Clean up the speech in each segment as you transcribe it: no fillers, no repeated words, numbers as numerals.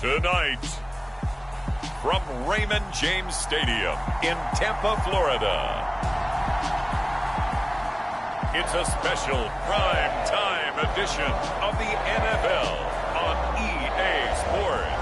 Tonight, from Raymond James Stadium in Tampa, Florida, it's a special prime time edition of the NFL on EA Sports.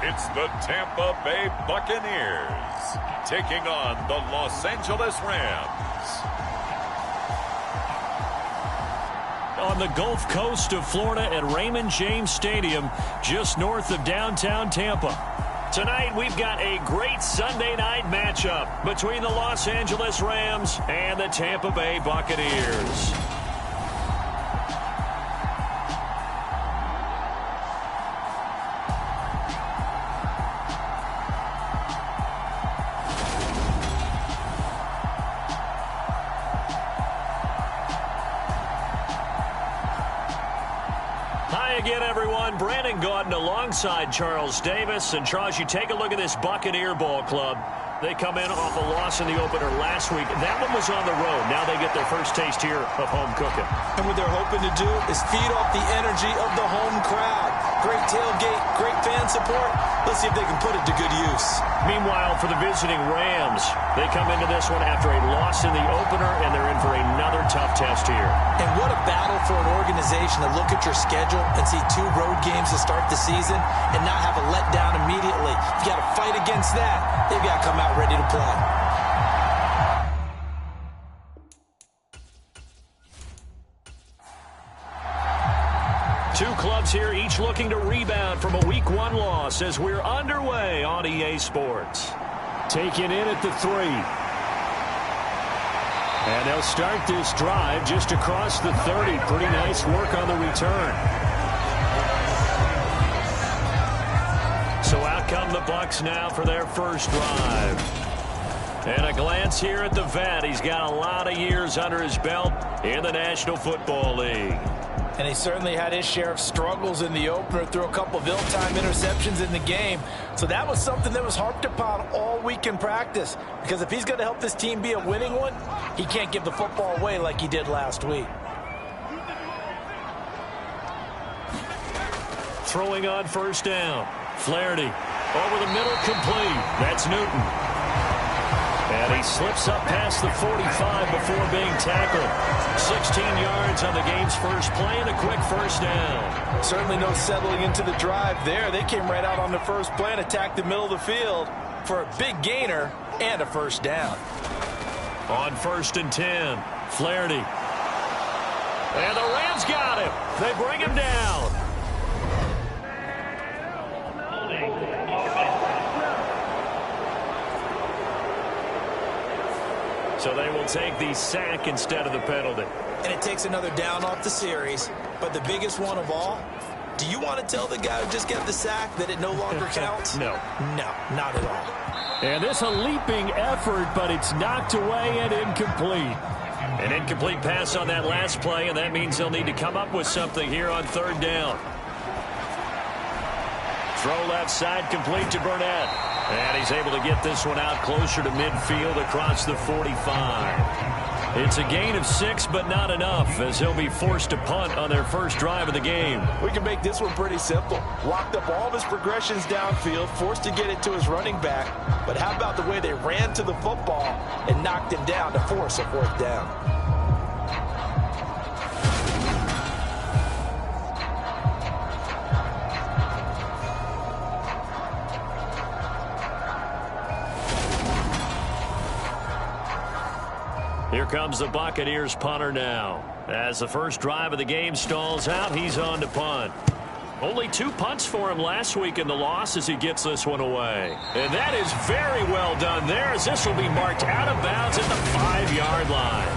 It's the Tampa Bay Buccaneers taking on the Los Angeles Rams. On the Gulf Coast of Florida at Raymond James Stadium, just north of downtown Tampa. Tonight, we've got a great Sunday night matchup between the Los Angeles Rams and the Tampa Bay Buccaneers. Again, everyone, Brandon Gaudin alongside Charles Davis. And Charles, you take a look at this Buccaneer ball club. They come in off a loss in the opener last week. That one was on the road. Now they get their first taste here of home cooking. And what they're hoping to do is feed off the energy of the home crowd. Great tailgate, great fan support. Let's see if they can put it to good use. Meanwhile, for the visiting Rams, they come into this one after a loss in the opener, and they're in for another tough test here. And what a battle for an organization to look at your schedule and see 2 road games to start the season and not have a letdown immediately. You got to fight against that. They've got to come out ready to play. Two clubs here, each looking to rebound from a Week 1 loss as we're underway on EA Sports. Taken in at the 3. And they'll start this drive just across the 30. Pretty nice work on the return. So out come the Bucs now for their first drive. And a glance here at the vet. He's got a lot of years under his belt in the National Football League. And he certainly had his share of struggles in the opener, threw a couple of ill-timed interceptions in the game. So that was something that was harped upon all week in practice. Because if he's going to help this team be a winning one, he can't give the football away like he did last week. Throwing on first down. Flaherty over the middle, complete. That's Newton. And he slips up past the 45 before being tackled. 16 yards on the game's first play and a quick first down. Certainly no settling into the drive there. They came right out on the first play and attacked the middle of the field for a big gainer and a first down. On 1st and 10, Flaherty. And the Rams got him. They bring him down. So they will take the sack instead of the penalty. And it takes another down off the series. But the biggest one of all, do you want to tell the guy who just got the sack that it no longer counts? No. No, not at all. And this a leaping effort, but it's knocked away and incomplete. An incomplete pass on that last play, and that means they'll need to come up with something here on 3rd down. Throw left side, complete to Burnett. And he's able to get this one out closer to midfield across the 45. It's a gain of 6, but not enough, as he'll be forced to punt on their first drive of the game. We can make this one pretty simple. Locked up all of his progressions downfield, forced to get it to his running back. But how about the way they ran to the football and knocked him down to force a 4th down? Here comes the Buccaneers punter now. As the first drive of the game stalls out, he's on to punt. Only 2 punts for him last week in the loss as he gets this one away. And that is very well done there, as this will be marked out of bounds at the 5-yard line.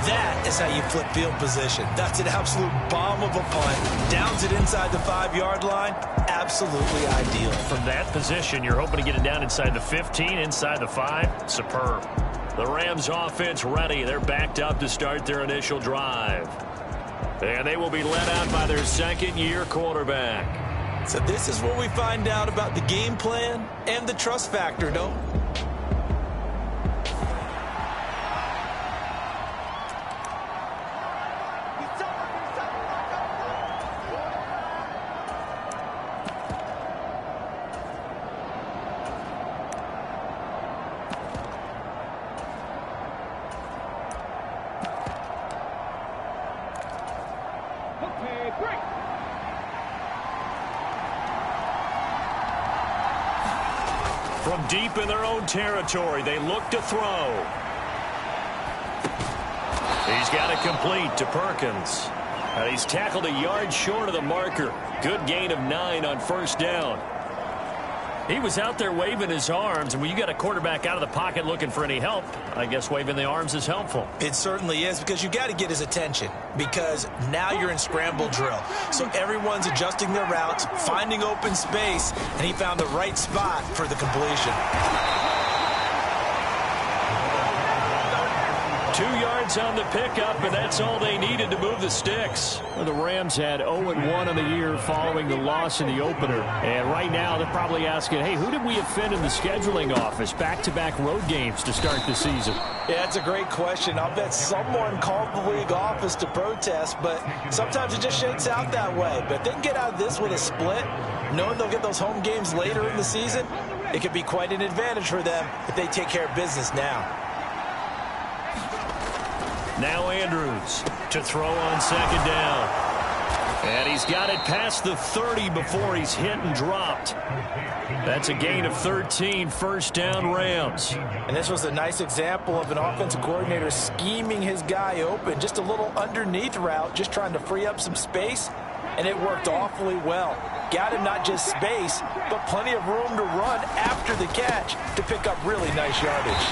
That is how you flip field position. That's an absolute bomb of a punt. Downs it inside the 5-yard line. Absolutely ideal. From that position, you're hoping to get it down inside the 15, inside the 5. Superb. The Rams offense ready. They're backed up to start their initial drive. And they will be led out by their second-year quarterback. So this is where we find out about the game plan and the trust factor, no? From deep in their own territory, they look to throw. He's got it complete to Perkins. And he's tackled a yard short of the marker. Good gain of 9 on first down. He was out there waving his arms, and when you got a quarterback out of the pocket looking for any help, I guess waving the arms is helpful. It certainly is, because you got to get his attention, because now you're in scramble drill. So everyone's adjusting their routes, finding open space, and he found the right spot for the completion. 2 yards on the pickup, and that's all they needed to move the sticks. Well, the Rams had 0-1 on the year following the loss in the opener. And right now they're probably asking, hey, who did we offend in the scheduling office? Back-to-back road games to start the season. Yeah, that's a great question. I'll bet someone called the league office to protest, but sometimes it just shakes out that way. But if they can get out of this with a split, knowing they'll get those home games later in the season, it could be quite an advantage for them if they take care of business now. Now Andrews to throw on second down. And he's got it past the 30 before he's hit and dropped. That's a gain of 13, first down Rams. And this was a nice example of an offensive coordinator scheming his guy open. Just a little underneath route, just trying to free up some space. And it worked awfully well. Got him not just space, but plenty of room to run after the catch to pick up really nice yardage.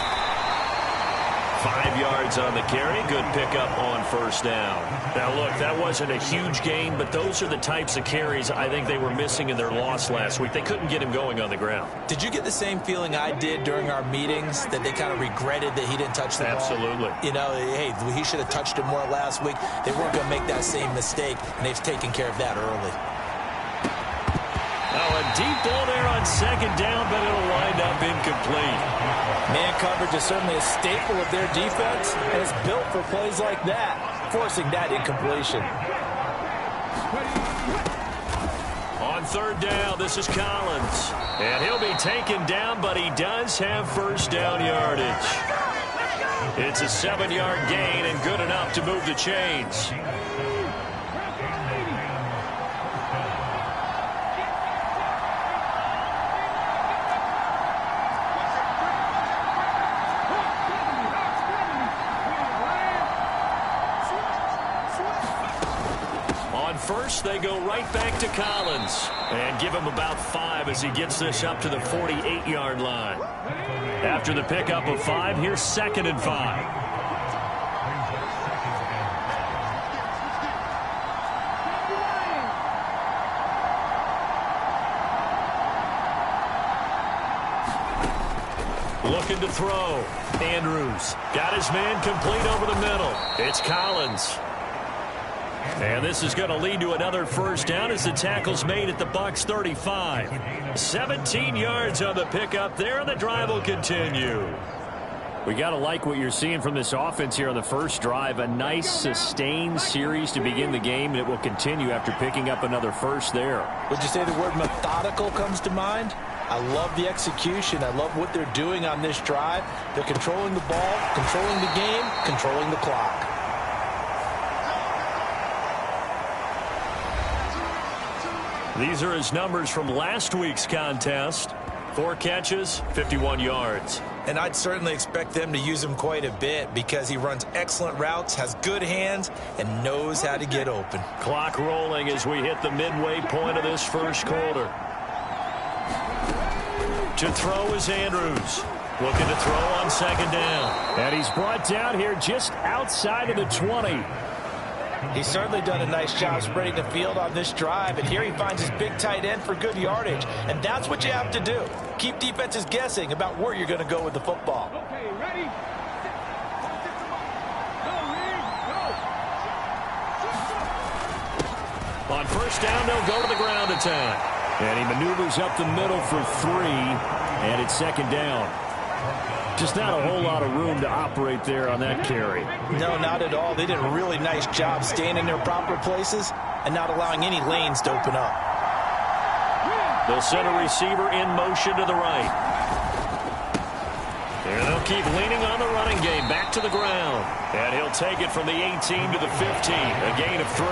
5 yards on the carry. Good pickup on first down. Now, look, that wasn't a huge gain, but those are the types of carries I think they were missing in their loss last week. They couldn't get him going on the ground. Did you get the same feeling I did during our meetings, that they kind of regretted that he didn't touch the ball? Absolutely. You know, hey, he should have touched it more last week. They weren't going to make that same mistake, and they've taken care of that early. Oh, a deep ball there on second down, but it'll wind up incomplete. Man coverage is certainly a staple of their defense, and it's built for plays like that, forcing that incompletion. On third down, this is Collins. And he'll be taken down, but he does have first down yardage. It's a 7-yard gain and good enough to move the chains. First, they go right back to Collins and give him about 5 as he gets this up to the 48-yard line. After the pickup of 5, here's 2nd and 5. Looking to throw. Andrews got his man complete over the middle. It's Collins. And this is going to lead to another first down as the tackle's made at the Bucs 35. 17 yards on the pickup there, and the drive will continue. We got to like what you're seeing from this offense here on the first drive. A nice, sustained series to begin the game, and it will continue after picking up another first there. Would you say the word methodical comes to mind? I love the execution. I love what they're doing on this drive. They're controlling the ball, controlling the game, controlling the clock. These are his numbers from last week's contest. 4 catches, 51 yards. And I'd certainly expect them to use him quite a bit because he runs excellent routes, has good hands, and knows how to get open. Clock rolling as we hit the midway point of this first quarter. To throw is Andrews. Looking to throw on second down. And he's brought down here just outside of the 20. He's certainly done a nice job spreading the field on this drive, and here he finds his big tight end for good yardage. And that's what you have to do. Keep defenses guessing about where you're going to go with the football. Okay, ready? Go, Reed, go. On first down, they'll go to the ground attack. And he maneuvers up the middle for 3, and it's second down. Just not a whole lot of room to operate there on that carry. No, not at all. They did a really nice job staying in their proper places and not allowing any lanes to open up. They'll send a receiver in motion to the right. And they'll keep leaning on the running game back to the ground. And he'll take it from the 18 to the 15, a gain of 3.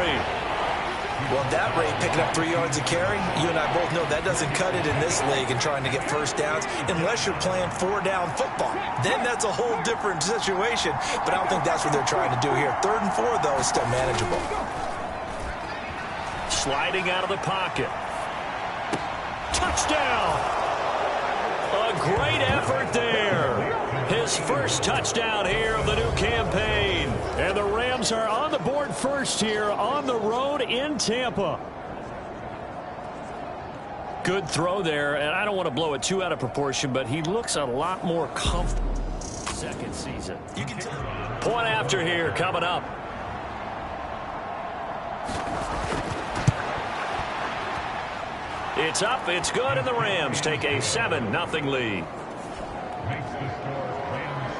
Well, at that rate, picking up 3 yards a carry, you and I both know that doesn't cut it in this league and trying to get first downs unless you're playing 4-down football. Then that's a whole different situation, but I don't think that's what they're trying to do here. 3rd and 4, though, is still manageable. Sliding out of the pocket. Touchdown! A great effort there. His first touchdown here of the new campaign. And the Rams are on the board first here on the road in Tampa. Good throw there, and I don't want to blow it too out of proportion, but he looks a lot more comfortable. Second season. Point after here coming up. It's up, it's good, and the Rams take a 7-0 lead.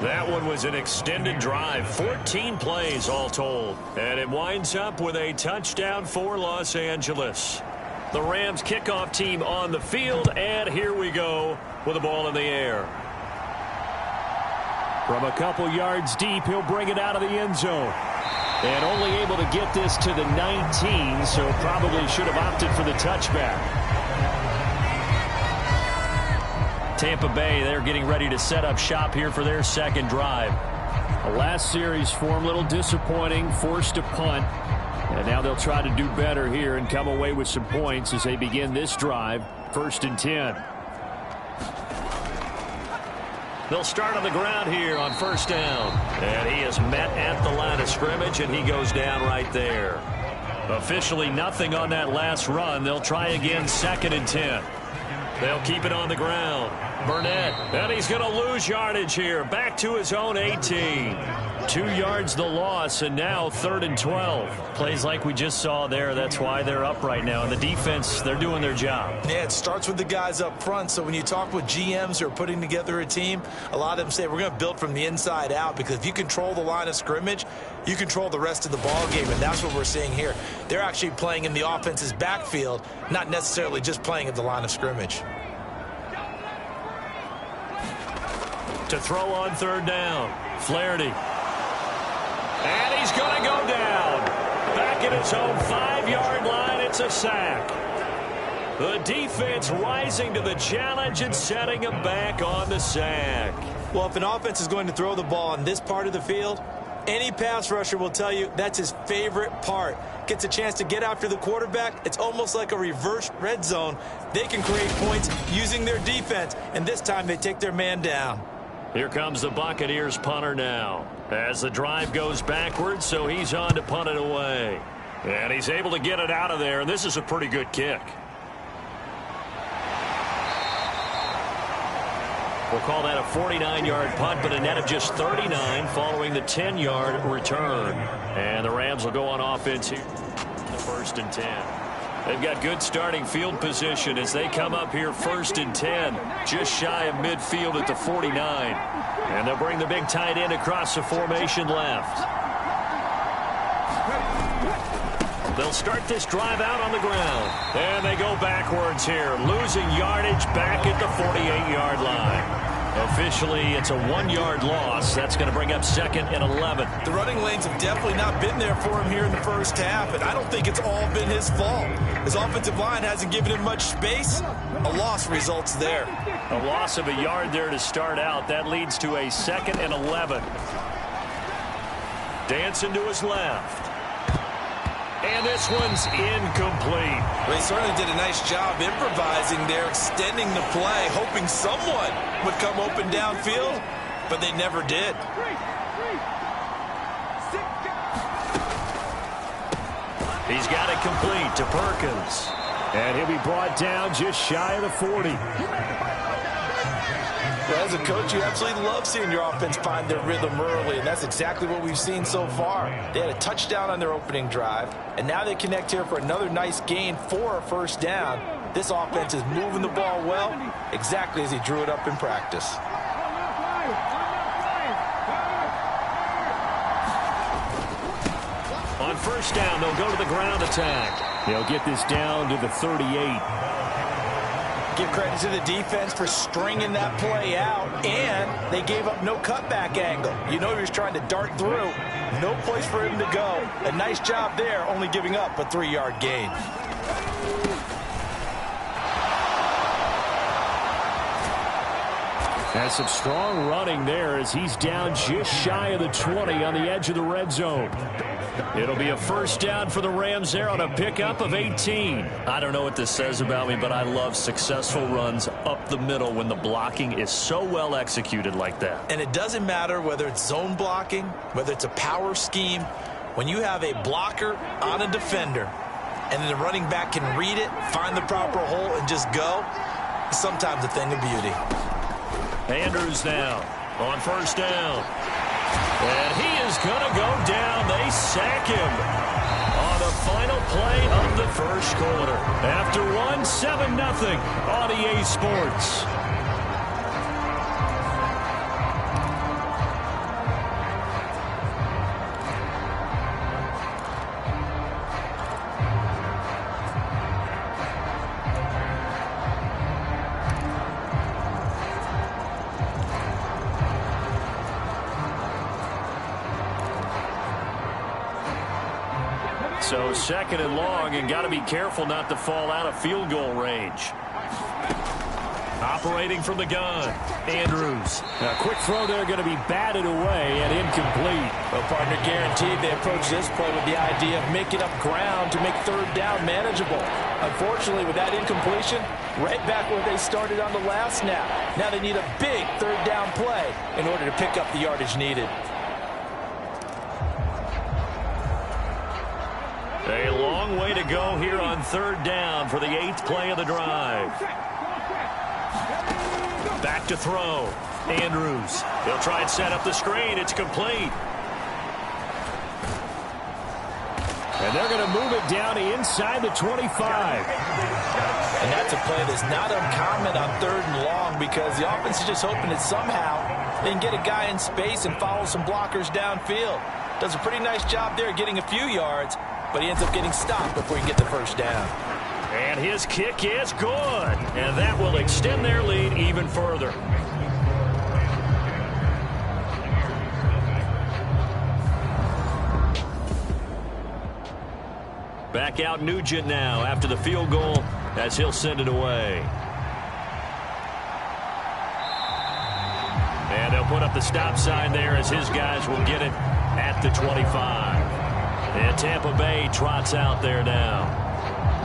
That one was an extended drive, 14 plays all told. And it winds up with a touchdown for Los Angeles. The Rams kickoff team on the field, and here we go with the ball in the air. From a couple yards deep, he'll bring it out of the end zone. And only able to get this to the 19, so probably should have opted for the touchback. Tampa Bay, they're getting ready to set up shop here for their second drive. The last series for them, a little disappointing, forced a punt. And now they'll try to do better here and come away with some points as they begin this drive, 1st and 10. They'll start on the ground here on first down. And he is met at the line of scrimmage, and he goes down right there. Officially nothing on that last run. They'll try again, 2nd and 10. They'll keep it on the ground. Burnett, and he's going to lose yardage here. Back to his own 18. 2 yards the loss, and now 3rd and 12. Plays like we just saw there. That's why they're up right now. And the defense, they're doing their job. Yeah, it starts with the guys up front. So when you talk with GMs who are putting together a team, a lot of them say we're going to build from the inside out, because if you control the line of scrimmage, you control the rest of the ball game, and that's what we're seeing here. They're actually playing in the offense's backfield, not necessarily just playing at the line of scrimmage. To throw on 3rd down, Flaherty. And he's going to go down. Back at his own 5-yard line, it's a sack. The defense rising to the challenge and setting him back on the sack. Well, if an offense is going to throw the ball on this part of the field, any pass rusher will tell you that's his favorite part. Gets a chance to get after the quarterback. It's almost like a reverse red zone. They can create points using their defense, and this time they take their man down. Here comes the Buccaneers punter now. As the drive goes backwards, so he's on to punt it away. And he's able to get it out of there, and this is a pretty good kick. We'll call that a 49-yard punt, but a net of just 39 following the 10-yard return. And the Rams will go on offense here. The 1st and 10. They've got good starting field position as they come up here 1st and 10, just shy of midfield at the 49. And they'll bring the big tight end across the formation left. They'll start this drive out on the ground. And they go backwards here, losing yardage back at the 48-yard line. Officially, it's a 1-yard loss. That's going to bring up 2nd and 11. The running lanes have definitely not been there for him here in the first half, and I don't think it's all been his fault. His offensive line hasn't given him much space. A loss results there. A loss of a yard there to start out. That leads to a 2nd and 11. Dancing to his left. And this one's incomplete. Well, he certainly did a nice job improvising there, extending the play, hoping someone would come open downfield, but they never did. He's got it complete to Perkins. And he'll be brought down just shy of the 40. Well, as a coach, you absolutely love seeing your offense find their rhythm early, and that's exactly what we've seen so far. They had a touchdown on their opening drive, and now they connect here for another nice gain for a first down. This offense is moving the ball well, exactly as he drew it up in practice. On first down, they'll go to the ground attack. They'll get this down to the 38. Give credit to the defense for stringing that play out, and they gave up no cutback angle. You know he was trying to dart through. No place for him to go. A nice job there, only giving up a 3-yard gain. Has some strong running there as he's down just shy of the 20 on the edge of the red zone. It'll be a first down for the Rams there on a pickup of 18. I don't know what this says about me, but I love successful runs up the middle when the blocking is so well executed like that. And it doesn't matter whether it's zone blocking, whether it's a power scheme. When you have a blocker on a defender and then the running back can read it, find the proper hole, and just go, it's sometimes a thing of beauty. Andrews now on first down. And he is going to go down. They sack him on the final play of the first quarter. After 7-0 on EA Sports. So second and long, and got to be careful not to fall out of field goal range. Operating from the gun, Andrews. A quick throw there going to be batted away and incomplete. Well, partner, guaranteed they approach this play with the idea of making up ground to make third down manageable. Unfortunately, with that incompletion, right back where they started on the last snap. Now they need a big third down play in order to pick up the yardage needed. A long way to go here on third down for the 8th play of the drive. Back to throw. Andrews. He'll try and set up the screen. It's complete. And they're going to move it down inside the 25. And that's a play that's not uncommon on third and long because the offense is just hoping that somehow they can get a guy in space and follow some blockers downfield. Does a pretty nice job there getting a few yards, but he ends up getting stopped before he can get the first down. And his kick is good. And that will extend their lead even further. Back out Nugent now after the field goal as he'll send it away. And they'll put up the stop sign there as his guys will get it at the 25. And Tampa Bay trots out there now.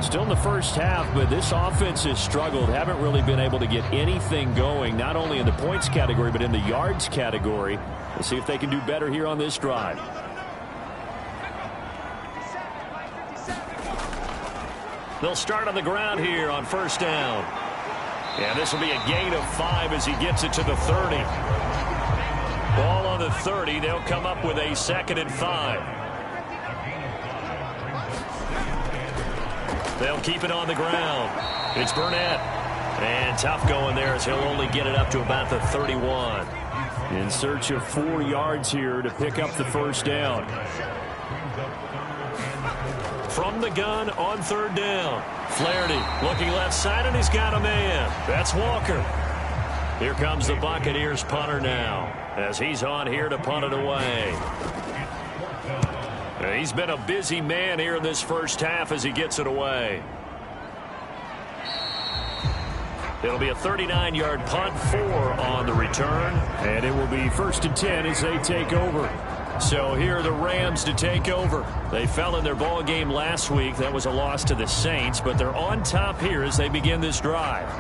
Still in the first half, but this offense has struggled. Haven't really been able to get anything going, not only in the points category, but in the yards category. We'll see if they can do better here on this drive. They'll start on the ground here on first down. And this will be a gain of 5 as he gets it to the 30. Ball on the 30. They'll come up with a 2nd and 5. They'll keep it on the ground. It's Burnett. And tough going there as he'll only get it up to about the 31. In search of 4 yards here to pick up the first down. From the gun on third down. Flaherty looking left side, and he's got a man. That's Walker. Here comes the Buccaneers punter now as he's on here to punt it away. He's been a busy man here in this first half as he gets it away. It'll be a 39-yard punt, 4 on the return. And it will be 1st and 10 as they take over. So here are the Rams to take over. They fell in their ball game last week. That was a loss to the Saints, but they're on top here as they begin this drive.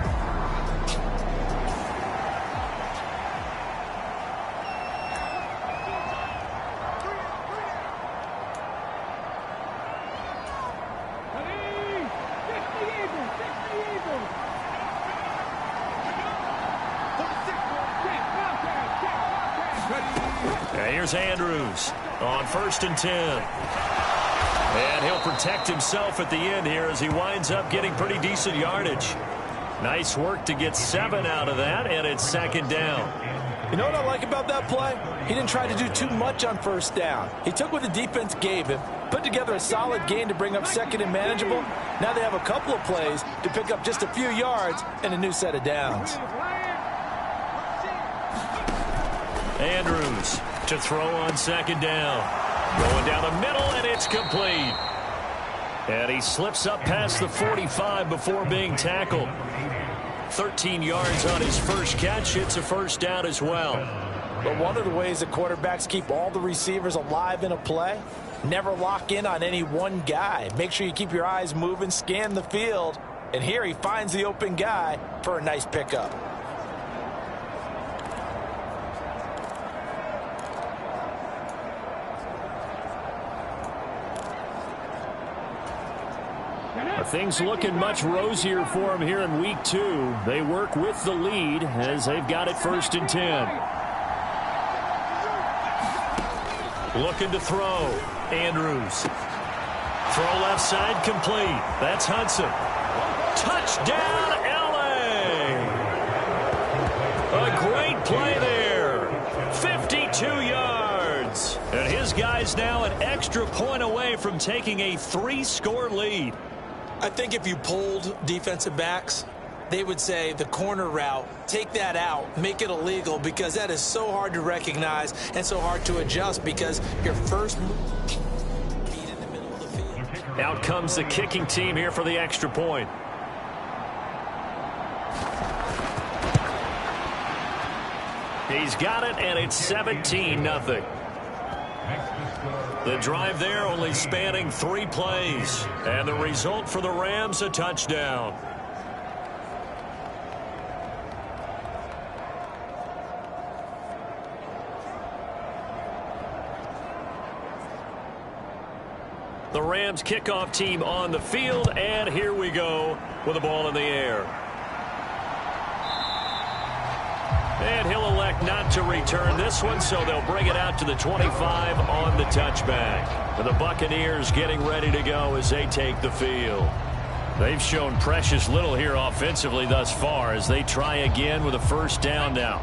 Here's Andrews on 1st and 10. And he'll protect himself at the end here as he winds up getting pretty decent yardage. Nice work to get 7 out of that, and it's 2nd down. You know what I like about that play? He didn't try to do too much on 1st down. He took what the defense gave him, put together a solid gain to bring up 2nd and manageable. Now they have a couple of plays to pick up just a few yards and a new set of downs. Andrews to throw on 2nd down. Going down the middle, and it's complete. And he slips up past the 45 before being tackled. 13 yards on his first catch. It's a 1st down as well. But one of the ways that quarterbacks keep all the receivers alive in a play, never lock in on any one guy. Make sure you keep your eyes moving, scan the field. And here he finds the open guy for a nice pickup. Things looking much rosier for him here in week 2. They work with the lead as they've got it 1st and 10. Looking to throw. Andrews. Throw left side complete. That's Hudson. Touchdown, LA! A great play there. 52 yards. And his guy's now an extra point away from taking a 3-score lead. I think if you polled defensive backs, they would say the corner route, take that out, make it illegal, because that is so hard to recognize and so hard to adjust because your first move in the middle of the field. Out comes the kicking team here for the extra point. He's got it, and it's 17-0. The drive there only spanning 3 plays. And the result for the Rams, a touchdown. The Rams kickoff team on the field, and here we go with the ball in the air. And he'll elect not to return this one, so they'll bring it out to the 25 on the touchback. And the Buccaneers getting ready to go as they take the field. They've shown precious little here offensively thus far as they try again with a 1st down now.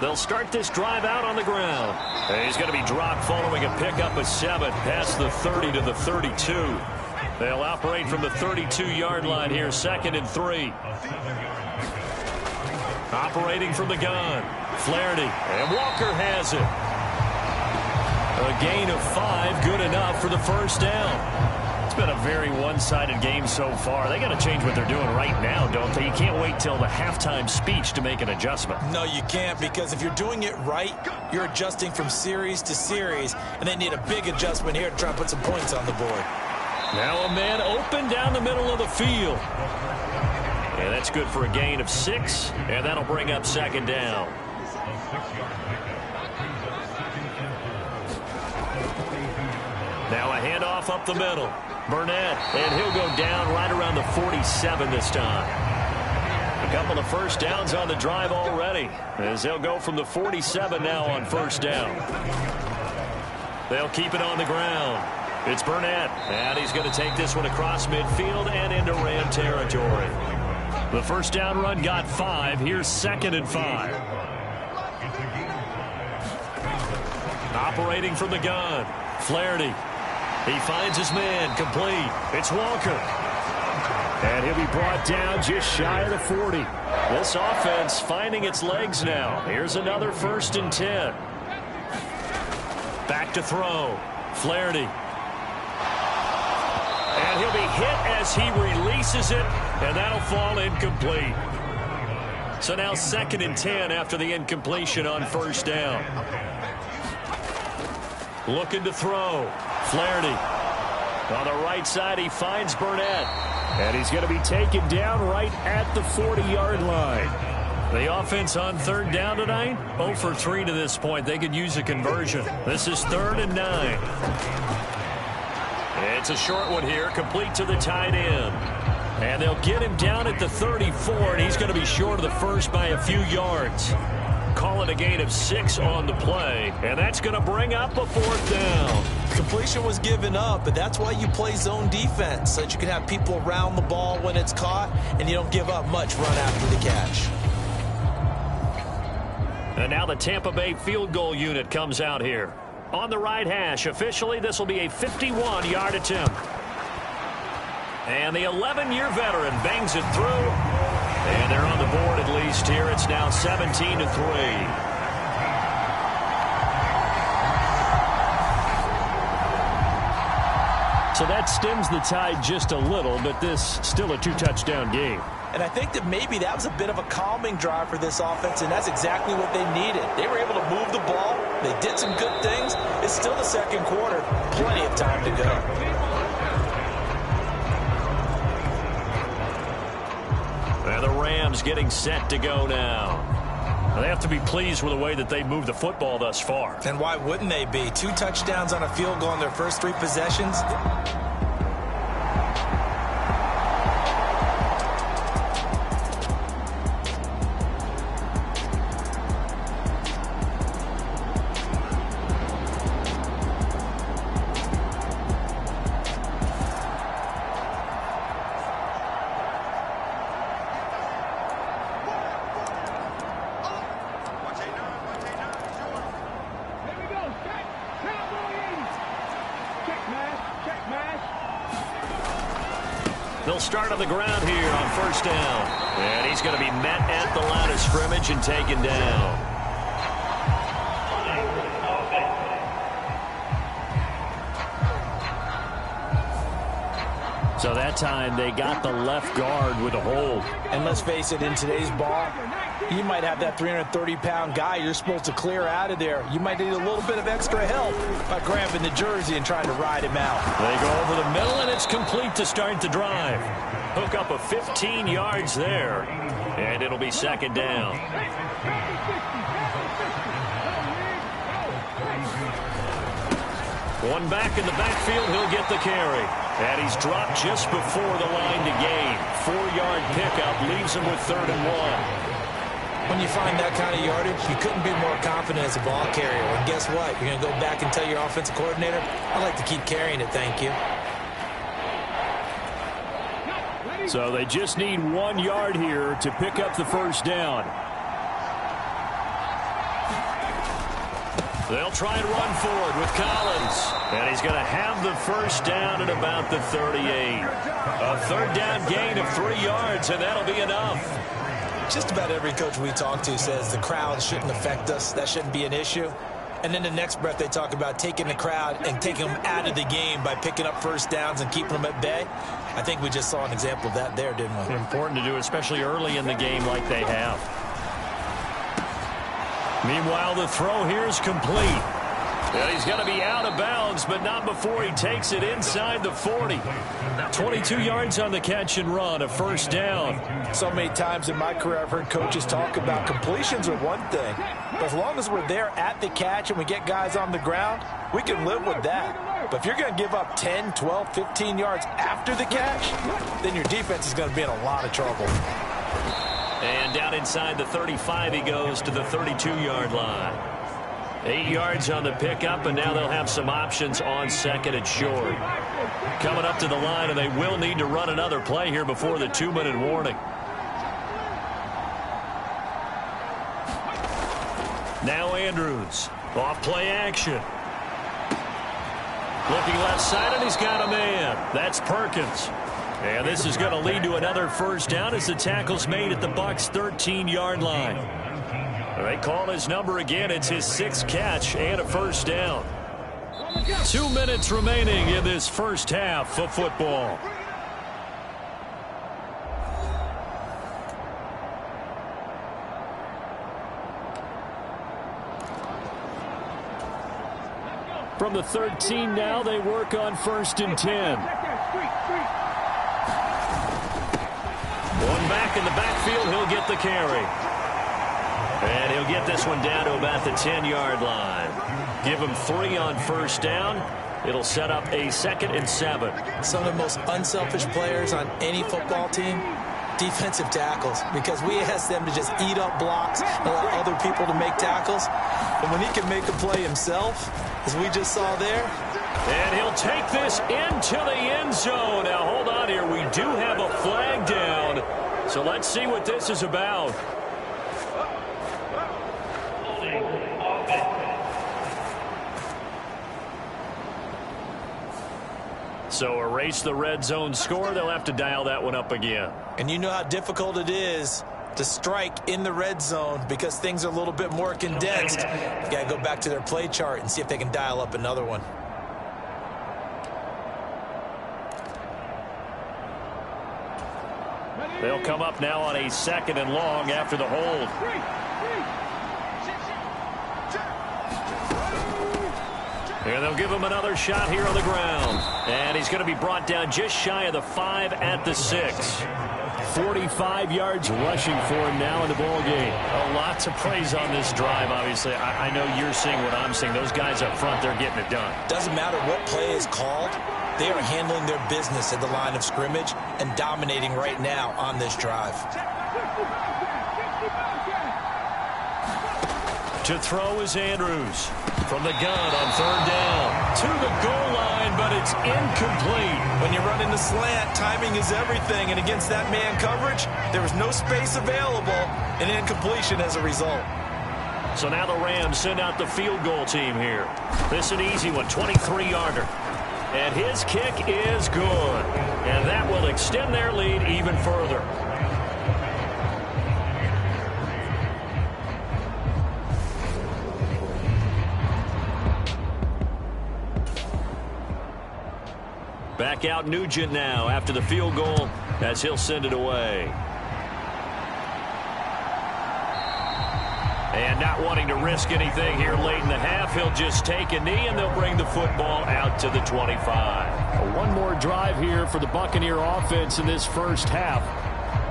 They'll start this drive out on the ground. And he's going to be dropped following a pickup of 7 past the 30 to the 32. They'll operate from the 32-yard line here, 2nd and 3. Operating from the gun. Flaherty, and Walker has it. A gain of 5, good enough for the 1st down. It's been a very one-sided game so far. They got to change what they're doing right now, don't they? You can't wait till the halftime speech to make an adjustment. No, you can't, because if you're doing it right, you're adjusting from series to series, and they need a big adjustment here to try and put some points on the board. Now a man open down the middle of the field. And that's good for a gain of 6, and that'll bring up 2nd down. Now a handoff up the middle. Burnett, and he'll go down right around the 47 this time. A couple of 1st downs on the drive already, as they'll go from the 47 now on 1st down. They'll keep it on the ground. It's Burnett, and he's going to take this one across midfield and into Ram territory. The 1st down run got 5. Here's 2nd and 5. Operating from the gun. Flaherty. He finds his man complete. It's Walker. And he'll be brought down just shy of the 40. This offense finding its legs now. Here's another 1st and 10. Back to throw. Flaherty. And he'll be hit as he releases it, and that'll fall incomplete. So now 2nd and 10 after the incompletion on 1st down. Looking to throw. Flaherty. On the right side, he finds Burnett. And he's going to be taken down right at the 40-yard line. The offense on 3rd down tonight, 0 for 3 to this point. They could use a conversion. This is 3rd and 9. It's a short one here, complete to the tight end. And they'll get him down at the 34, and he's going to be short of the first by a few yards. Call it a gain of 6 on the play, and that's going to bring up a 4th down. Completion was given up, but that's why you play zone defense, so that you can have people around the ball when it's caught, and you don't give up much run after the catch. And now the Tampa Bay field goal unit comes out here. On the right hash, officially, this will be a 51-yard attempt. And the 11-year veteran bangs it through. And they're on the board at least here. It's now 17-3. So that stems the tide just a little, but this still a 2-touchdown game. And I think that maybe that was a bit of a calming drive for this offense, and that's exactly what they needed. They were able to move the ball. They did some good things. It's still the second quarter. Plenty of time to go. And the Rams getting set to go now. They have to be pleased with the way that they moved the football thus far. And why wouldn't they be? 2 touchdowns on a field goal in their first 3 possessions. They'll start on the ground here on first down. And he's going to be met at the line of scrimmage and taken down. So that time they got the left guard with a hold. And let's face it, in today's ball, you might have that 330-pound guy you're supposed to clear out of there. You might need a little bit of extra help by grabbing the jersey and trying to ride him out. They go over the middle, and it's complete to start the drive. Hook up of 15 yards there, and it'll be second down. One back in the backfield, he'll get the carry. And he's dropped just before the line to gain. 4-yard pickup leaves him with 3rd and 1. When you find that kind of yardage, you couldn't be more confident as a ball carrier. And guess what? You're going to go back and tell your offensive coordinator, I'd like to keep carrying it, thank you. So they just need 1 yard here to pick up the first down. They'll try and run forward with Collins. And he's going to have the first down at about the 38. A 3rd down gain of 3 yards, and that'll be enough. Just about every coach we talk to says the crowd shouldn't affect us. That shouldn't be an issue. And then the next breath they talk about taking the crowd and taking them out of the game by picking up first downs and keeping them at bay. I think we just saw an example of that there, didn't we? Important to do, especially early in the game like they have. Meanwhile, the throw here is complete. And he's going to be out of bounds, but not before he takes it inside the 40. 22 yards on the catch and run, a first down. So many times in my career I've heard coaches talk about completions are one thing. But as long as we're there at the catch and we get guys on the ground, we can live with that. But if you're going to give up 10, 12, 15 yards after the catch, then your defense is going to be in a lot of trouble. And down inside the 35 he goes to the 32-yard line. 8 yards on the pickup, and now they'll have some options on 2nd and short. Coming up to the line, and they will need to run another play here before the 2-minute warning. Now Andrews, off play action. Looking left side, and he's got a man. That's Perkins. And this is going to lead to another first down as the tackle's made at the Bucs' 13-yard line. They call his number again. It's his 6th catch and a first down. 2 minutes remaining in this first half of football. From the 13 now, they work on 1st and 10. One back in the backfield, he'll get the carry. And he'll get this one down to about the 10-yard line. Give him 3 on first down, It'll set up a 2nd and 7. Some of the most unselfish players on any football team, defensive tackles, because we ask them to just eat up blocks and allow other people to make tackles. And when he can make a play himself, as we just saw there. And he'll take this into the end zone. Now, hold on here. We do have a flag down. So let's see what this is about. So erase the red zone score. They'll have to dial that one up again. And you know how difficult it is to strike in the red zone because things are a little bit more condensed. You got to go back to their play chart and see if they can dial up another one. They'll come up now on a 2nd and long after the hold. And they'll give him another shot here on the ground. And he's going to be brought down just shy of the 5 at the 6. 45 yards rushing for him now in the ball game. Lots of praise on this drive, obviously. I know you're seeing what I'm seeing. Those guys up front, they're getting it done. Doesn't matter what play is called. They are handling their business at the line of scrimmage and dominating right now on this drive. To throw is Andrews. From the gun on 3rd down. To the goal line, but it's incomplete. When you're running the slant, timing is everything. And against that man coverage, there was no space available, and incompletion as a result. So now the Rams send out the field goal team here. This is an easy one, 23-yarder. And his kick is good. And that will extend their lead even further. Back out Nugent now after the field goal as he'll send it away. And not wanting to risk anything here late in the half, he'll just take a knee and they'll bring the football out to the 25. One more drive here for the Buccaneer offense in this first half.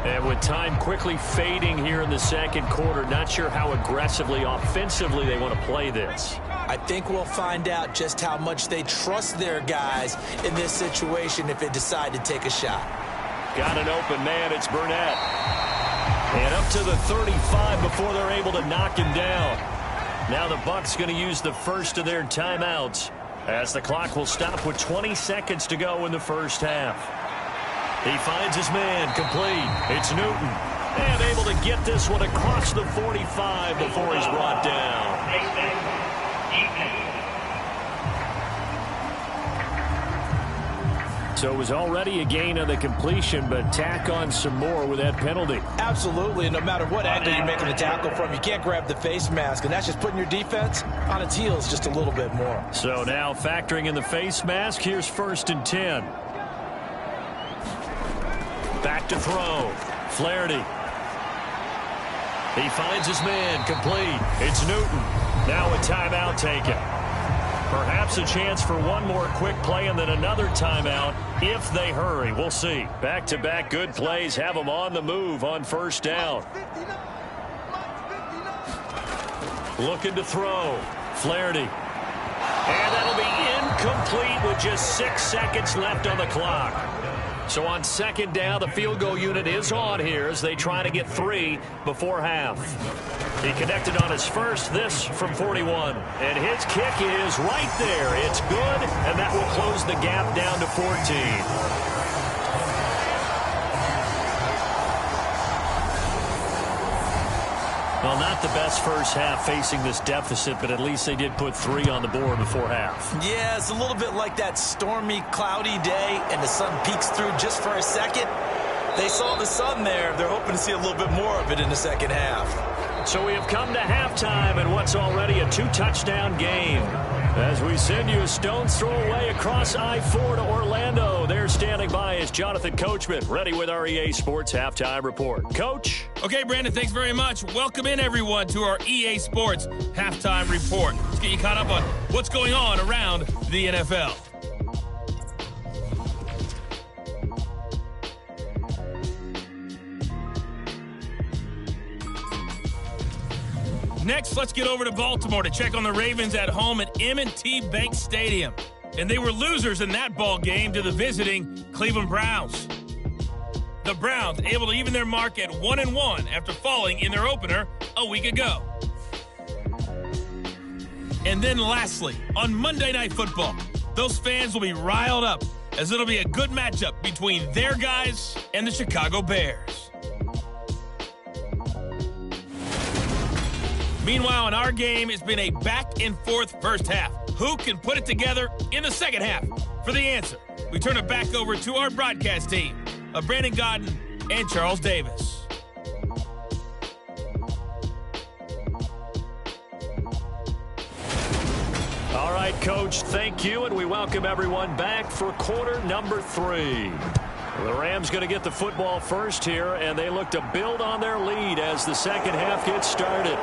And with time quickly fading here in the 2nd quarter, not sure how aggressively, offensively they want to play this. I think we'll find out just how much they trust their guys in this situation if they decide to take a shot. Got an open man, it's Burnett. And up to the 35 before they're able to knock him down. Now the Bucs going to use the first of their timeouts as the clock will stop with 20 seconds to go in the first half. He finds his man, complete. It's Newton. And able to get this one across the 45 before he's brought down. So it was already a gain on the completion, but tack on some more with that penalty. Absolutely. No matter what angle you're making the tackle from, you can't grab the face mask, and that's just putting your defense on its heels just a little bit more. So now factoring in the face mask, here's 1st and 10. Back to throw. Flaherty. He finds his man, complete. It's Newton. Now a timeout taken. Perhaps a chance for one more quick play and then another timeout if they hurry. We'll see. Back-to-back good plays have them on the move on 1st down. Looking to throw. Flaherty. And that'll be incomplete with just 6 seconds left on the clock. So on 2nd down, the field goal unit is on here as they try to get 3 before half. He connected on his first, this from 41. And his kick is right there. It's good, and that will close the gap down to 14. Well, not the best first half facing this deficit, but at least they did put 3 on the board before half. Yeah, it's a little bit like that stormy, cloudy day, and the sun peeks through just for a second. They saw the sun there. They're hoping to see a little bit more of it in the 2nd half. So we have come to halftime in what's already a 2-touchdown game. As we send you a stone's throw away across I-4 to Orlando. There standing by is Jonathan Coachman, ready with our EA Sports Halftime Report. Coach? Okay, Brandon, thanks very much. Welcome in, everyone, to our EA Sports Halftime Report. Let's get you caught up on what's going on around the NFL. Next, let's get over to Baltimore to check on the Ravens at home at M&T Bank Stadium. And they were losers in that ball game to the visiting Cleveland Browns. The Browns able to even their mark at 1-1 after falling in their opener a week ago. And then lastly, on Monday Night Football, those fans will be riled up as it'll be a good matchup between their guys and the Chicago Bears. Meanwhile, in our game, it's been a back-and-forth first half. Who can put it together in the second half? For the answer, we turn it back over to our broadcast team of Brandon Godden and Charles Davis. All right, Coach, thank you, and we welcome everyone back for quarter number 3. The Rams going to get the football first here, and they look to build on their lead as the second half gets started.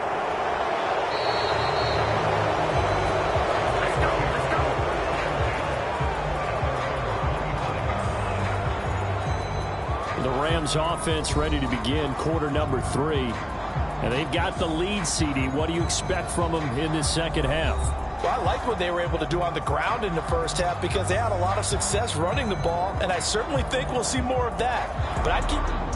The Rams offense ready to begin quarter number 3. And they've got the lead, CD. What do you expect from them in this second half? Well, I like what they were able to do on the ground in the first half because they had a lot of success running the ball, and I certainly think we'll see more of that. But I'd keep...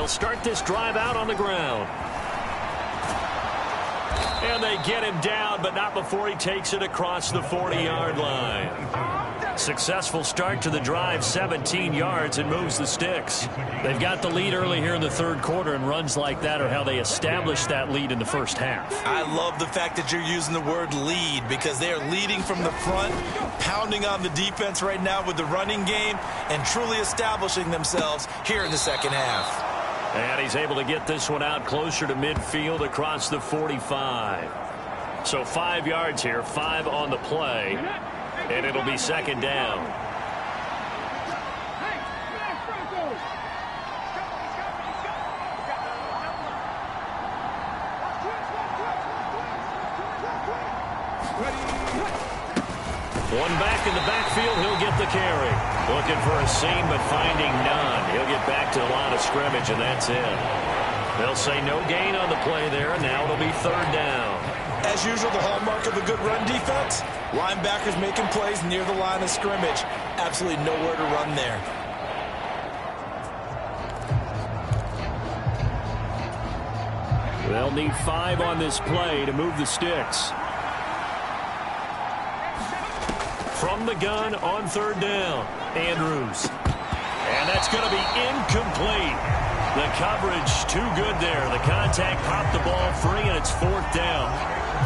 start this drive out on the ground. And they get him down, but not before he takes it across the 40-yard line. Successful start to the drive, 17 yards, and moves the sticks. They've got the lead early here in the third quarter, and runs like that are how they established that lead in the first half. I love the fact that you're using the word lead, because they are leading from the front, pounding on the defense right now with the running game, and truly establishing themselves here in the second half. And he's able to get this one out closer to midfield across the 45. So 5 yards here, 5 on the play, and it'll be second down. One back in the backfield, he'll get the carry. Looking for a seam, but finding none. He'll get back to the line of scrimmage, and that's it. They'll say no gain on the play there, and now it'll be third down. As usual, the hallmark of a good run defense, linebackers making plays near the line of scrimmage. Absolutely nowhere to run there. They'll need 5 on this play to move the sticks. From the gun on third down, Andrews. And that's going to be incomplete. The coverage too good there. The contact popped the ball free, and it's fourth down.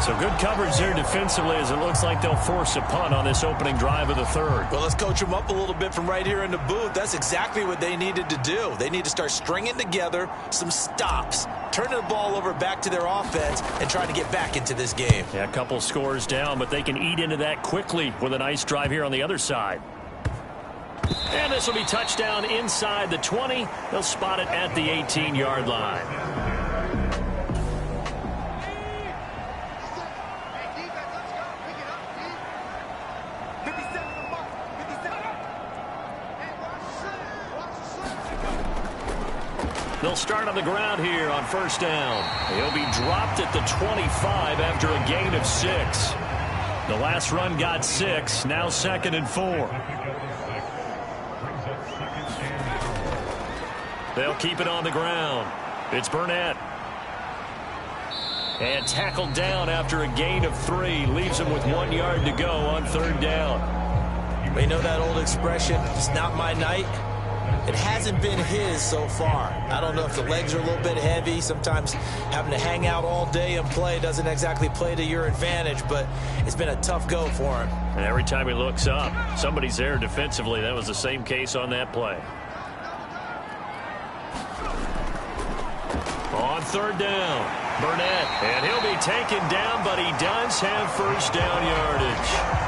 So good coverage there defensively, as it looks like they'll force a punt on this opening drive of the third. Well, let's coach them up a little bit from right here in the booth. That's exactly what they needed to do. They need to start stringing together some stops, turning the ball over back to their offense, and trying to get back into this game. Yeah, a couple scores down, but they can eat into that quickly with a nice drive here on the other side. And this will be touchdown inside the 20. They'll spot it at the 18-yard line. They'll start on the ground here on first down. He'll be dropped at the 25 after a gain of 6. The last run got 6, now 2nd and 4. They'll keep it on the ground. It's Burnett. And tackled down after a gain of 3. Leaves him with 1 yard to go on third down. We know that old expression, it's not my night. It hasn't been his so far. I don't know if the legs are a little bit heavy. Sometimes having to hang out all day and play doesn't exactly play to your advantage, but it's been a tough go for him. And every time he looks up, somebody's there defensively. That was the same case on that play. On third down, Burnett. And he'll be taken down, but he does have first down yardage.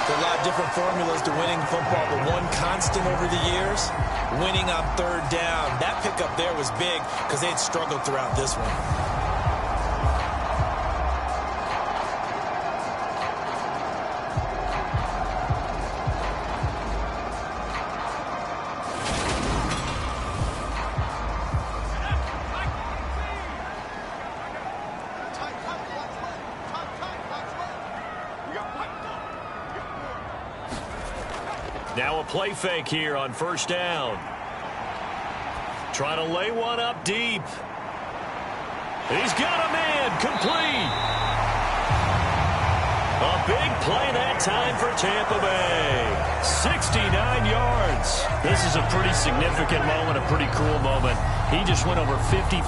There are a lot of different formulas to winning football, but one constant over the years, winning on third down. That pickup there was big because they had struggled throughout this one. Now a play fake here on first down. Trying to lay one up deep. He's got a man, complete. A big play that time for Tampa Bay. 69 yards. This is a pretty significant moment, a pretty cool moment. He just went over 50,000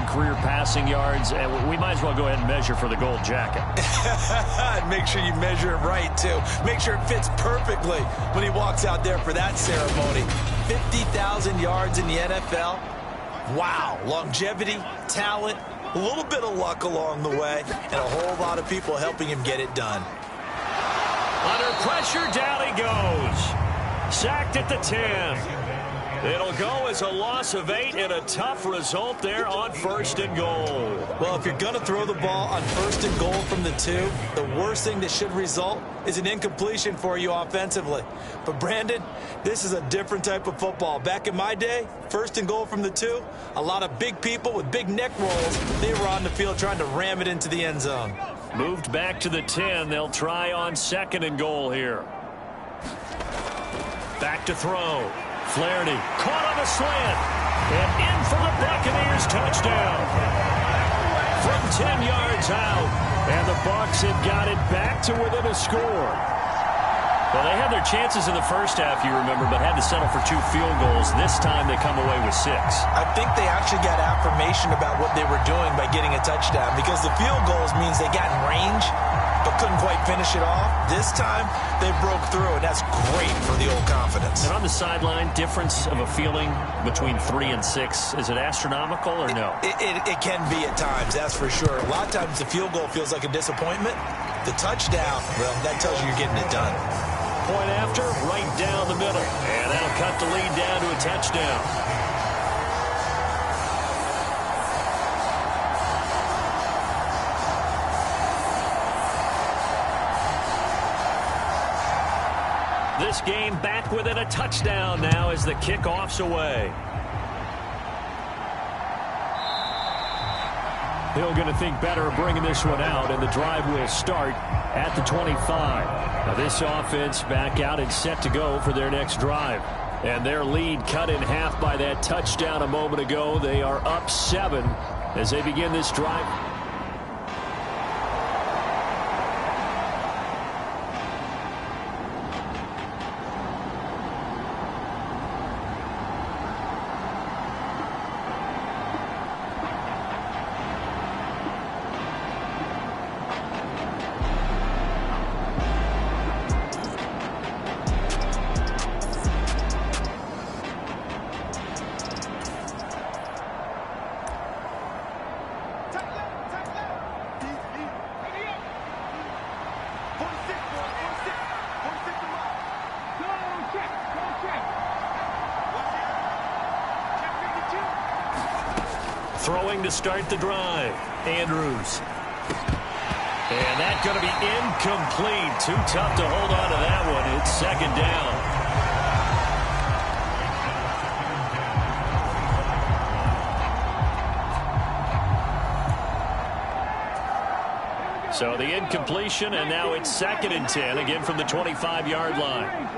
career passing yards, and we might as well go ahead and measure for the gold jacket. Make sure you measure it right, too. Make sure it fits perfectly when he walks out there for that ceremony. 50,000 yards in the NFL. Wow. Longevity, talent, a little bit of luck along the way, and a whole lot of people helping him get it done. Under pressure, down he goes. Sacked at the 10. It'll go as a loss of 8 and a tough result there on first and goal. Well, if you're going to throw the ball on first and goal from the 2, the worst thing that should result is an incompletion for you offensively. But, Brandon, this is a different type of football. Back in my day, first and goal from the 2, a lot of big people with big neck rolls, they were on the field trying to ram it into the end zone. Moved back to the 10. They'll try on second and goal here. Back to throw. Flaherty caught on a slant. And in for the Buccaneers touchdown. From 10 yards out. And the Bucs have got it back to within a score. Well, they had their chances in the first half, you remember, but had to settle for 2 field goals. This time they come away with 6. I think they actually got affirmation about what they were doing by getting a touchdown, because the field goals means they got in range but couldn't quite finish it off. This time they broke through, and that's great for the old confidence. And on the sideline, difference of a feeling between 3 and 6, is it astronomical or no? It can be at times, that's for sure. A lot of times the field goal feels like a disappointment. The touchdown, well, that tells you you're getting it done. Point after, right down the middle. And that'll cut the lead down to a touchdown. This game back within a touchdown now as the kickoff's away. They're going to think better of bringing this one out, and the drive will start at the 25. Now this offense back out and set to go for their next drive. And their lead cut in half by that touchdown a moment ago. They are up 7 as they begin this drive. Throwing to start the drive. Andrews. And that's going to be incomplete. Too tough to hold on to that one. It's second down. So the incompletion, and now it's 2nd and 10, again from the 25-yard line.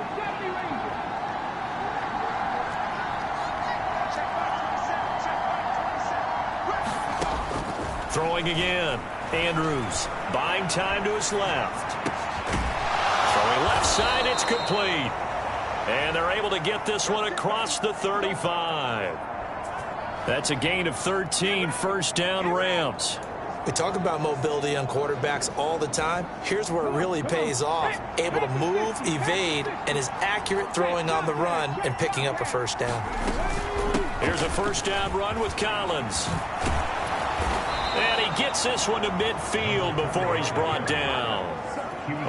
Throwing again. Andrews buying time to his left. Throwing left side, it's complete. And they're able to get this one across the 35. That's a gain of 13, first down Rams. We talk about mobility on quarterbacks all the time. Here's where it really pays off. Able to move, evade, and is accurate throwing on the run and picking up a first down. Here's a first down run with Collins. And he gets this one to midfield before he's brought down.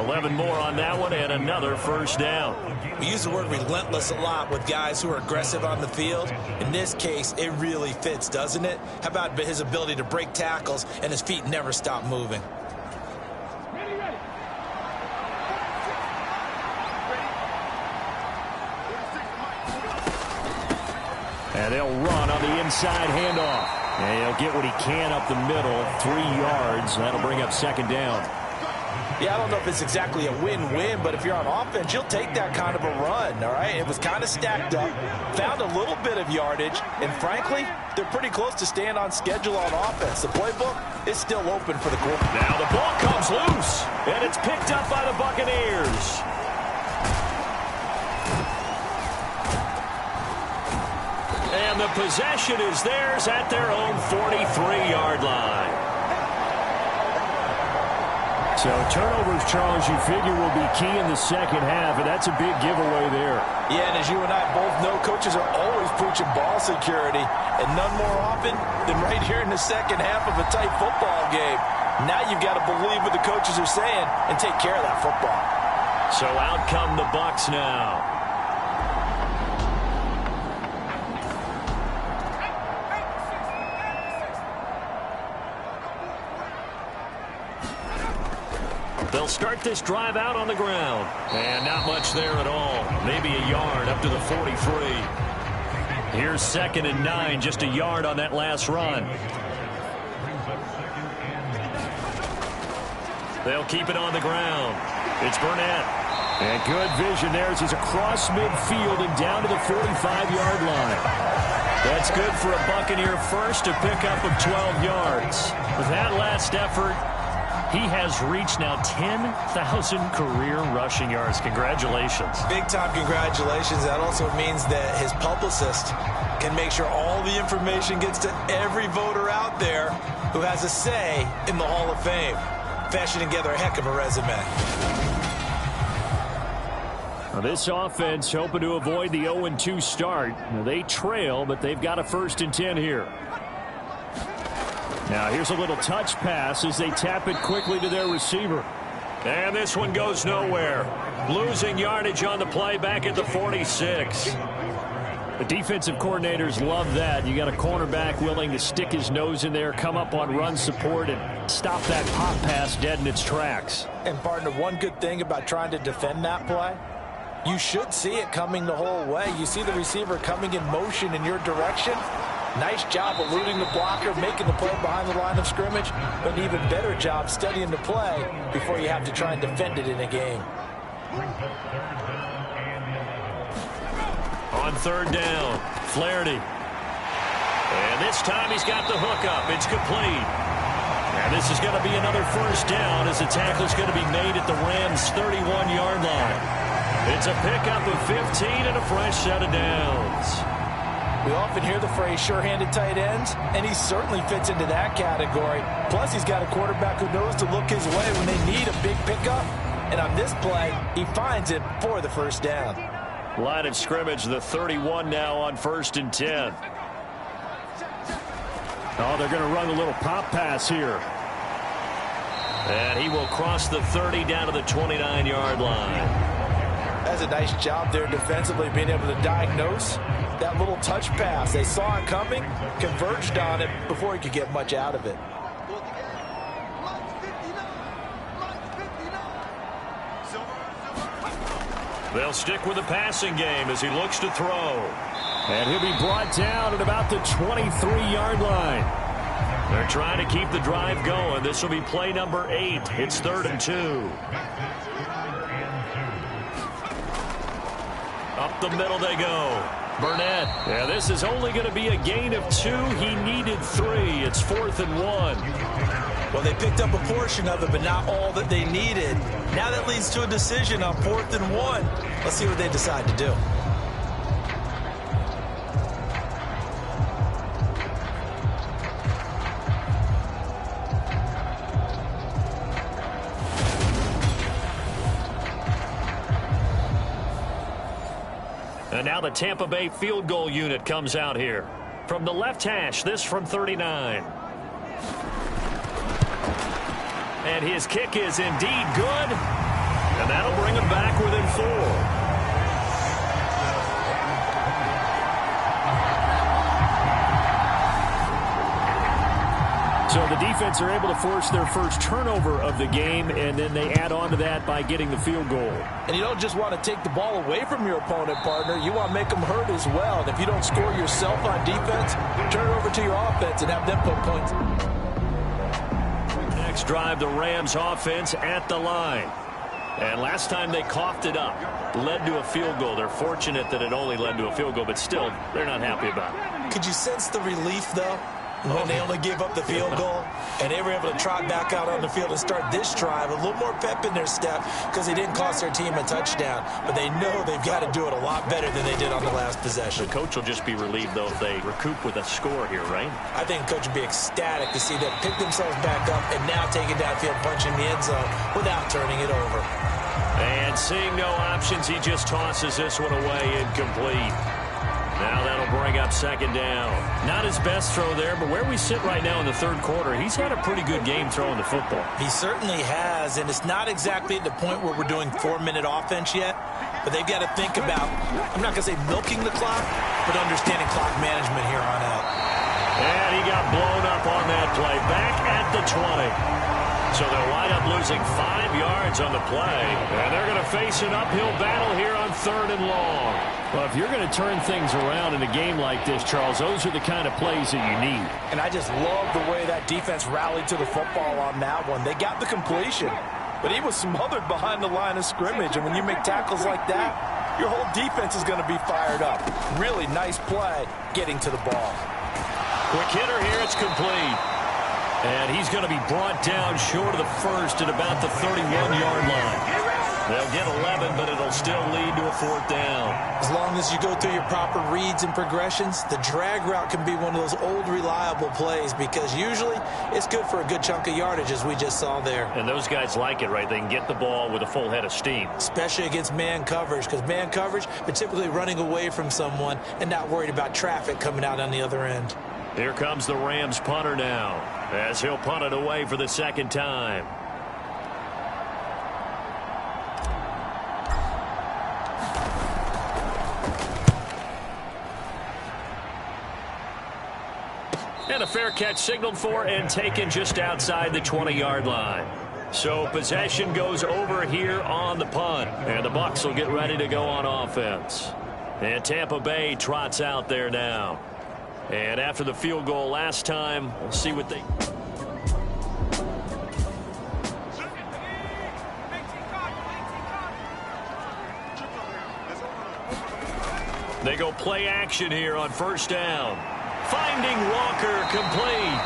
11 more on that one and another first down. We use the word relentless a lot with guys who are aggressive on the field. In this case, it really fits, doesn't it? How about his ability to break tackles and his feet never stop moving? And they'll run on the inside handoff. And he'll get what he can up the middle, 3 yards. That'll bring up second down. Yeah, I don't know if it's exactly a win-win, but if you're on offense, you'll take that kind of a run, all right? It was kind of stacked up, found a little bit of yardage, and frankly, they're pretty close to staying on schedule on offense. The playbook is still open for the quarterback. Now the ball comes loose, and it's picked up by the Buccaneers. And the possession is theirs at their own 43-yard line. So turnovers, Charles, you figure will be key in the second half, and that's a big giveaway there. Yeah, and as you and I both know, coaches are always preaching ball security, and none more often than right here in the second half of a tight football game. Now you've got to believe what the coaches are saying and take care of that football. So out come the Bucs now. They'll start this drive out on the ground. And not much there at all. Maybe a yard up to the 43. Here's 2nd and 9, just a yard on that last run. They'll keep it on the ground. It's Burnett. And good vision there as he's across midfield and down to the 45-yard line. That's good for a Buccaneer first, a pickup of 12 yards. With that last effort, he has reached now 10,000 career rushing yards. Congratulations. Big-time congratulations. That also means that his publicist can make sure all the information gets to every voter out there who has a say in the Hall of Fame. Fashioning together a heck of a resume. Now this offense hoping to avoid the 0-2 start. Now they trail, but they've got a 1st and 10 here. Now here's a little touch pass as they tap it quickly to their receiver. And this one goes nowhere. Losing yardage on the play back at the 46. The defensive coordinators love that. You got a cornerback willing to stick his nose in there, come up on run support, and stop that pop pass dead in its tracks. And partner, one good thing about trying to defend that play, you should see it coming the whole way. You see the receiver coming in motion in your direction. Nice job eluding the blocker, making the play behind the line of scrimmage, but an even better job studying the play before you have to try and defend it in a game. On 3rd down, Flaherty. And this time he's got the hookup. It's complete. And this is going to be another 1st down as the tackle is going to be made at the Rams' 31-yard line. It's a pickup of 15 and a fresh set of downs. We often hear the phrase sure-handed tight ends, and he certainly fits into that category. Plus, he's got a quarterback who knows to look his way when they need a big pickup. And on this play, he finds it for the 1st down. Line of scrimmage, the 31 now on 1st and 10. Oh, they're going to run a little pop pass here. And he will cross the 30 down to the 29-yard line. That's a nice job there defensively, being able to diagnose that little touch pass. They saw it coming, converged on it before he could get much out of it. They'll stick with the passing game as he looks to throw. And he'll be brought down at about the 23-yard line. They're trying to keep the drive going. This will be play number 8. It's 3rd and 2. Up the middle they go. Burnett. Yeah, this is only going to be a gain of 2. He needed 3. It's 4th and 1. Well, they picked up a portion of it, but not all that they needed. Now that leads to a decision on 4th and 1. Let's see what they decide to do. And now the Tampa Bay field goal unit comes out here. From the left hash, this from 39. And his kick is indeed good. And that'll bring him back within 4. So the defense are able to force their first turnover of the game, and then they add on to that by getting the field goal. And you don't just want to take the ball away from your opponent, partner. You want to make them hurt as well. And if you don't score yourself on defense, turn it over to your offense and have them put points. Next drive, the Rams offense at the line. And last time they coughed it up, led to a field goal. They're fortunate that it only led to a field goal, but still, they're not happy about it. Could you sense the relief, though, when they only gave up the field goal and they were able to trot back out on the field and start this drive? A little more pep in their step because they didn't cost their team a touchdown, but they know they've got to do it a lot better than they did on the last possession. The coach will just be relieved, though, if they recoup with a score here, right? I think the coach would be ecstatic to see them pick themselves back up and now take it downfield, punch in the end zone without turning it over. And seeing no options, he just tosses this one away incomplete. Now that'll bring up 2nd down. Not his best throw there, but where we sit right now in the 3rd quarter, he's had a pretty good game throwing the football. He certainly has, and it's not exactly at the point where we're doing 4-minute offense yet, but they've got to think about, I'm not going to say milking the clock, but understanding clock management here on out. And he got blown up on that play. Back at the 20. So they'll wind up losing 5 yards on the play. And they're going to face an uphill battle here on 3rd and long. Well, if you're going to turn things around in a game like this, Charles, those are the kind of plays that you need. And I just love the way that defense rallied to the football on that one. They got the completion, but he was smothered behind the line of scrimmage. And when you make tackles like that, your whole defense is going to be fired up. Really nice play getting to the ball. Quick hitter here. It's complete. And he's going to be brought down short of the first at about the 31-yard line. They'll get 11, but it'll still lead to a 4th down. As long as you go through your proper reads and progressions, the drag route can be one of those old reliable plays because usually it's good for a good chunk of yardage, as we just saw there. And those guys like it, right? They can get the ball with a full head of steam. Especially against man coverage, because man coverage, they're typically running away from someone and not worried about traffic coming out on the other end. Here comes the Rams punter now, as he'll punt it away for the 2nd time. And a fair catch signaled for and taken just outside the 20-yard line. So possession goes over here on the punt. And the Bucs will get ready to go on offense. And Tampa Bay trots out there now. And after the field goal last time, we'll see what they... They go play action here on 1st down. Finding Walker, complete.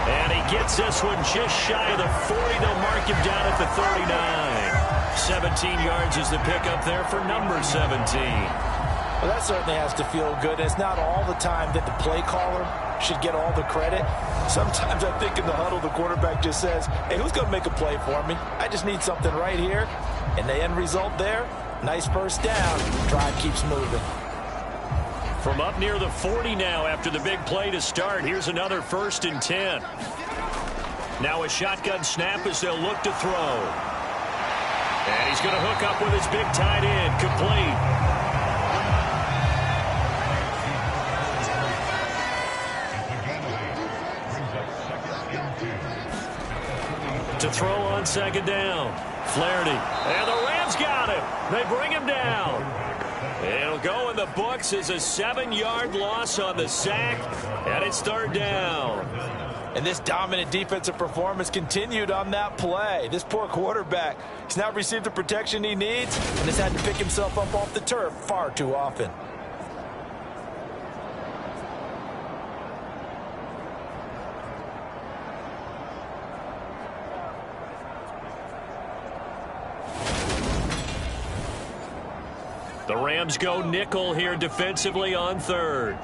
And he gets this one just shy of the 40. They'll mark him down at the 39. 17 yards is the pickup there for number 17. Well, that certainly has to feel good. It's not all the time that the play caller should get all the credit. Sometimes I think in the huddle, the quarterback just says, hey, who's going to make a play for me? I just need something right here. And the end result there, nice 1st down. Drive keeps moving. From up near the 40 now after the big play to start. Here's another 1st and 10. Now a shotgun snap as they'll look to throw. And he's going to hook up with his big tight end. Complete. To throw on 2nd down. Flaherty. And the Rams got him. They bring him down. It'll go in the books as a 7-yard loss on the sack, and it's 3rd down. And this dominant defensive performance continued on that play. This poor quarterback, he's not received the protection he needs and has had to pick himself up off the turf far too often. The Rams go nickel here defensively on 3rd.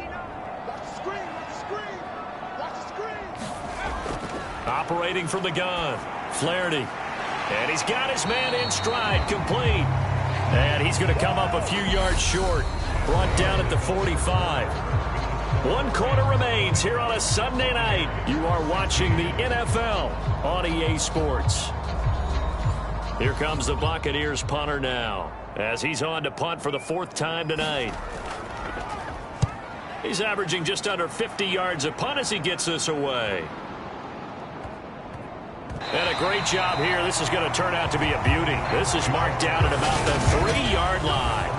Operating from the gun. Flaherty. And he's got his man in stride. Complete. And he's going to come up a few yards short. Brought down at the 45. 1 quarter remains here on a Sunday night. You are watching the NFL on EA Sports. Here comes the Buccaneers punter now, as he's on to punt for the 4th time tonight. He's averaging just under 50 yards a punt as he gets this away. And a great job here. This is going to turn out to be a beauty. This is marked down at about the 3-yard line.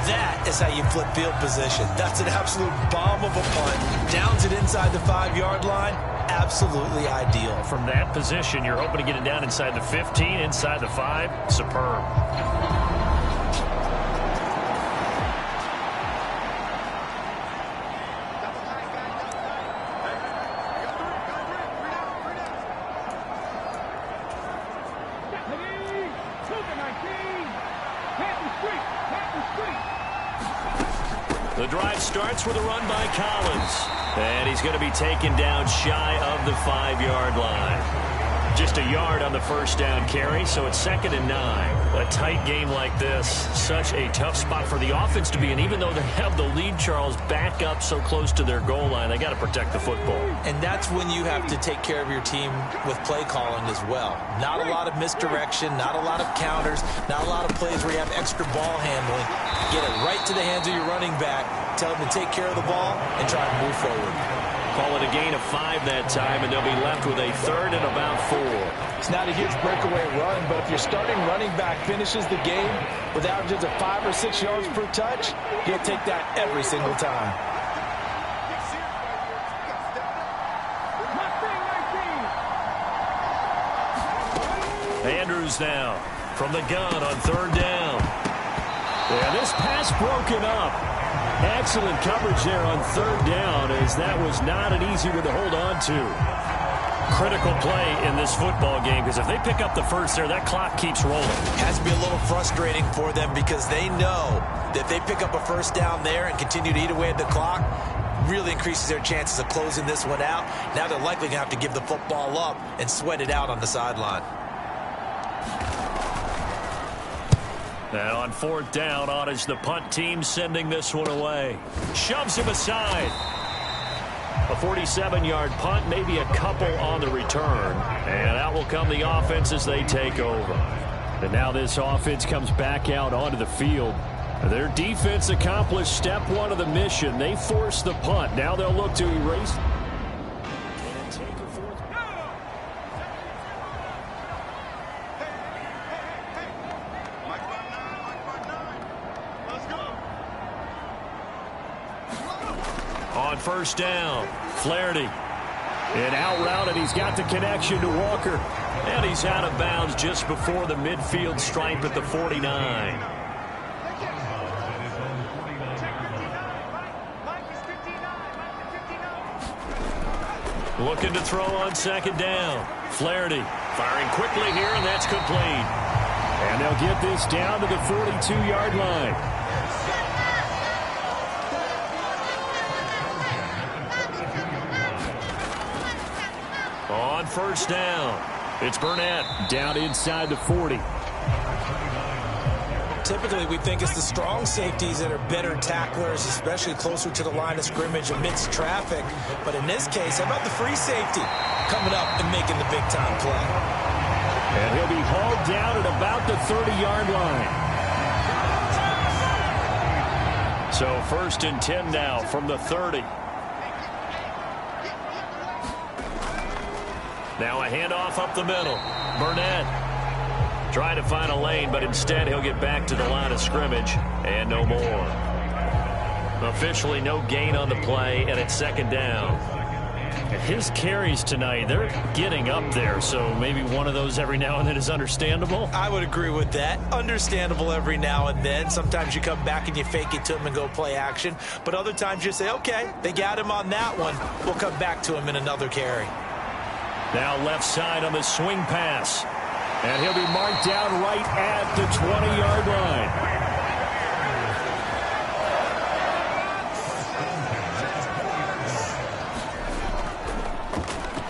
That is how you flip field position. That's an absolute bomb of a punt. Downs it inside the 5-yard line. Absolutely ideal. From that position, you're hoping to get it down inside the 15, inside the 5. Superb. The drive starts with a run by Collins. And he's going to be taken down shy of the 5-yard line. Just a yard on the 1st down carry, so it's 2nd and 9. A tight game like this, such a tough spot for the offense to be in. Even though they have the lead, Charles, back up so close to their goal line, they got to protect the football. And that's when you have to take care of your team with play calling as well. Not a lot of misdirection, not a lot of counters, not a lot of plays where you have extra ball handling. Get it right to the hands of your running back, tell him to take care of the ball, and try to move forward. Call it a gain of 5 that time, and they'll be left with a 3rd and about 4. It's not a huge breakaway run, but if your starting running back finishes the game with averages of 5 or 6 yards per touch, he'll take that every single time. Andrews now from the gun on 3rd down. Yeah, this pass broken up. Excellent coverage there on 3rd down, as that was not an easy one to hold on to. Critical play in this football game, because if they pick up the first there, that clock keeps rolling. Has to be a little frustrating for them because they know that if they pick up a first down there and continue to eat away at the clock, really increases their chances of closing this one out. Now they're likely going to have to give the football up and sweat it out on the sideline. Now on 4th down, on is the punt team sending this one away. Shoves him aside. A 47-yard punt, maybe a couple on the return. And out will come the offense as they take over. And now this offense comes back out onto the field. Their defense accomplished step 1 of the mission. They forced the punt. Now they'll look to erase. On 1st down, Flaherty. And out route, and he's got the connection to Walker. And he's out of bounds just before the midfield stripe at the 49. Looking to throw on 2nd down. Flaherty firing quickly here, and that's complete. And they'll get this down to the 42-yard line. On 1st down, it's Burnett. Down inside the 40. Typically, we think it's the strong safeties that are better tacklers, especially closer to the line of scrimmage amidst traffic. But in this case, how about the free safety coming up and making the big-time play? And he'll be hauled down at about the 30-yard line. So 1st and 10 now from the 30. Now a handoff up the middle. Burnett trying to find a lane, but instead he'll get back to the line of scrimmage, and no more. Officially no gain on the play, and it's 2nd down. And his carries tonight, they're getting up there, so maybe one of those every now and then is understandable. I would agree with that. Understandable every now and then. Sometimes you come back and you fake it to him and go play action. But other times you say, okay, they got him on that one. We'll come back to him in another carry. Now left side on the swing pass. And he'll be marked down right at the 20-yard line.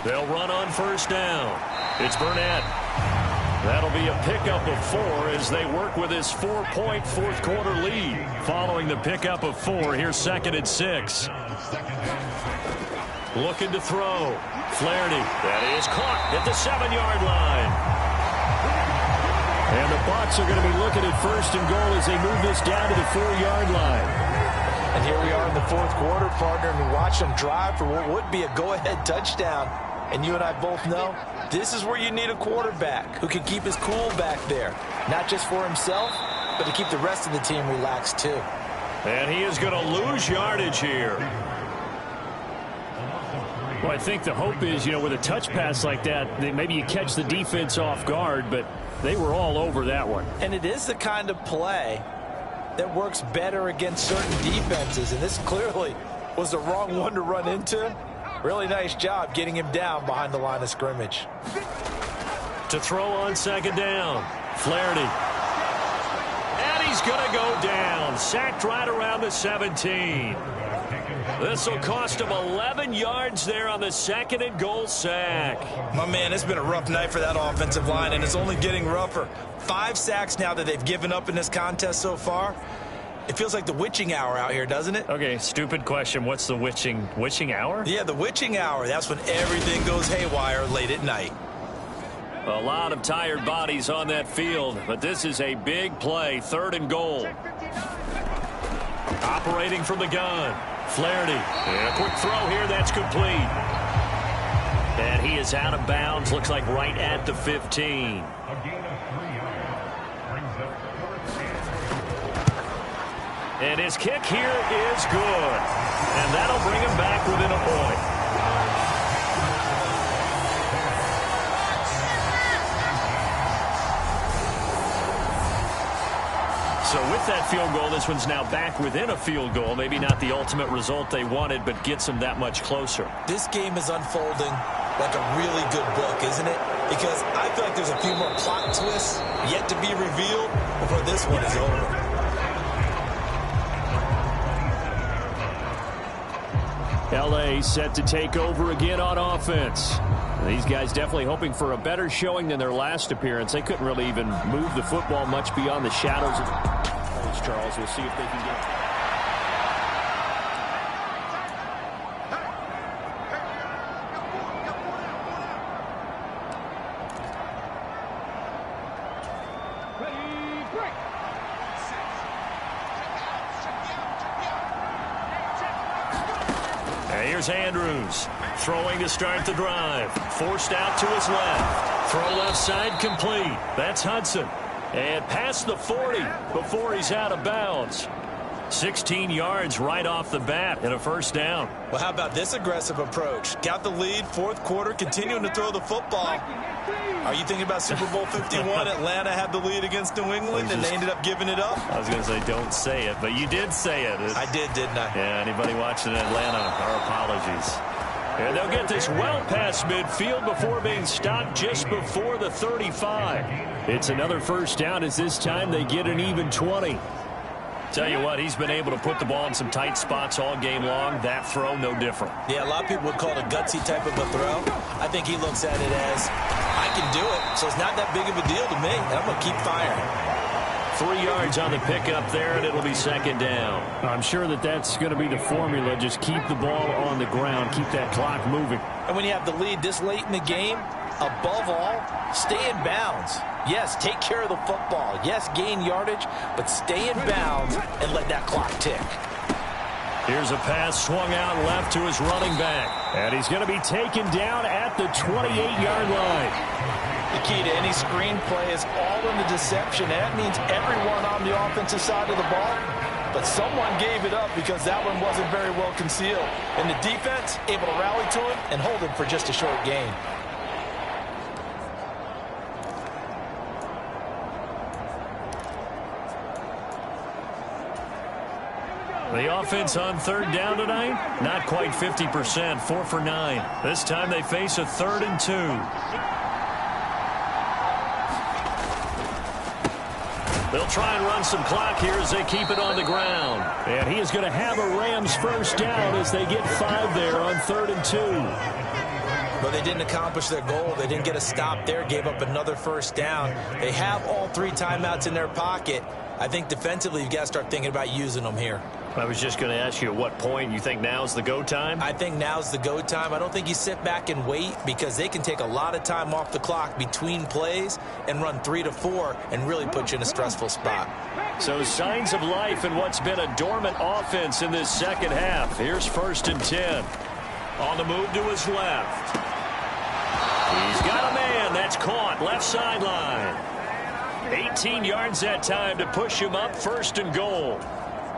They'll run on 1st down. It's Burnett. That'll be a pickup of 4 as they work with his 4-point 4th quarter lead. Following the pickup of 4, here's 2nd and 6. Looking to throw. Flaherty. That is caught at the 7-yard line. And the Bucs are going to be looking at 1st and goal as they move this down to the 4-yard line. And here we are in the 4th quarter, partner, and we watch them drive for what would be a go-ahead touchdown. And you and I both know this is where you need a quarterback who can keep his cool back there. Not just for himself, but to keep the rest of the team relaxed too. And he is going to lose yardage here. Well, I think the hope is, with a touch pass like that, maybe you catch the defense off guard, but they were all over that one. And it is the kind of play that works better against certain defenses, and this clearly was the wrong one to run into. Really nice job getting him down behind the line of scrimmage. To throw on 2nd down, Flaherty. And he's going to go down. Sacked right around the 17. This will cost him 11 yards there on the 2nd and goal sack. My man, it's been a rough night for that offensive line, and it's only getting rougher. 5 sacks now that they've given up in this contest so far. It feels like the witching hour out here, doesn't it? Okay, stupid question. What's the witching hour? Yeah, the witching hour. That's when everything goes haywire late at night. A lot of tired bodies on that field, but this is a big play. 3rd and goal. Operating from the gun. Flaherty. And a quick throw here. That's complete. And he is out of bounds. Looks like right at the 15. And his kick here is good. And that'll bring him back within a point. So with that field goal, this one's now back within a field goal. Maybe not the ultimate result they wanted, but gets them that much closer. This game is unfolding like a really good book, isn't it? Because I feel like there's a few more plot twists yet to be revealed before this one is over. LA set to take over again on offense. These guys definitely hoping for a better showing than their last appearance. They couldn't really even move the football much beyond the shadows. Charles, we'll see if they can get... Here's Andrews throwing to start the drive. Forced out to his left. Throw left side complete. That's Hudson. And past the 40 before he's out of bounds. 16 yards right off the bat and a first down. Well, how about this aggressive approach? Got the lead, fourth quarter, continuing to throw the football. Are you thinking about Super Bowl 51? Atlanta had the lead against New England, and they ended up giving it up? I was going to say don't say it, but you did say it. I did, didn't I? Yeah, anybody watching Atlanta, our apologies. And they'll get this well past midfield before being stopped just before the 35. It's another first down as this time they get an even 20. Tell you what, he's been able to put the ball in some tight spots all game long. That throw, no different. Yeah, a lot of people would call it a gutsy type of a throw. I think he looks at it as, I can do it, so it's not that big of a deal to me, and I'm going to keep firing. 3 yards on the pickup there, and it'll be second down. I'm sure that's going to be the formula. Just keep the ball on the ground, keep that clock moving. And when you have the lead this late in the game, above all, stay in bounds. Yes, take care of the football. Yes, gain yardage, but stay in bounds and let that clock tick. Here's a pass swung out left to his running back. And he's going to be taken down at the 28-yard line. The key to any screen play is all in the deception. That means everyone on the offensive side of the ball, but someone gave it up because that one wasn't very well concealed. And the defense able to rally to him and hold him for just a short gain. The offense on third down tonight, not quite 50%, 4 for 9. This time they face a 3rd and 2. They'll try and run some clock here as they keep it on the ground. And he is going to have a Rams first down as they get 5 there on 3rd and 2. But they didn't accomplish their goal. They didn't get a stop there, gave up another first down. They have all 3 timeouts in their pocket. I think defensively you've got to start thinking about using them here. I was just going to ask you at what point you think now's the go time? I think now's the go time. I don't think you sit back and wait because they can take a lot of time off the clock between plays and run 3 to 4 and really put you in a stressful spot. So signs of life in what's been a dormant offense in this second half. Here's 1st and 10. On the move to his left. He's got a man. That's caught. Left sideline. 18 yards that time to push him up 1st and goal.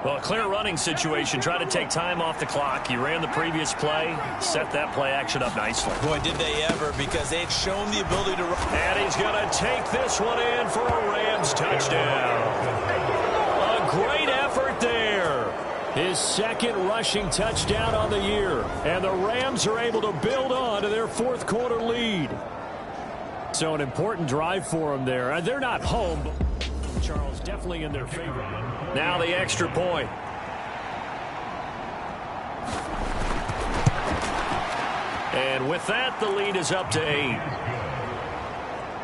Well, a clear running situation. Try to take time off the clock. He ran the previous play, set that play action up nicely. Boy, did they ever, because they've shown the ability to run. And he's going to take this one in for a Rams touchdown. A great effort there. His 2nd rushing touchdown on the year. And the Rams are able to build on to their 4th quarter lead. So an important drive for them there. They're not home, but Charles definitely in their favor. Now the extra point. And with that, the lead is up to 8.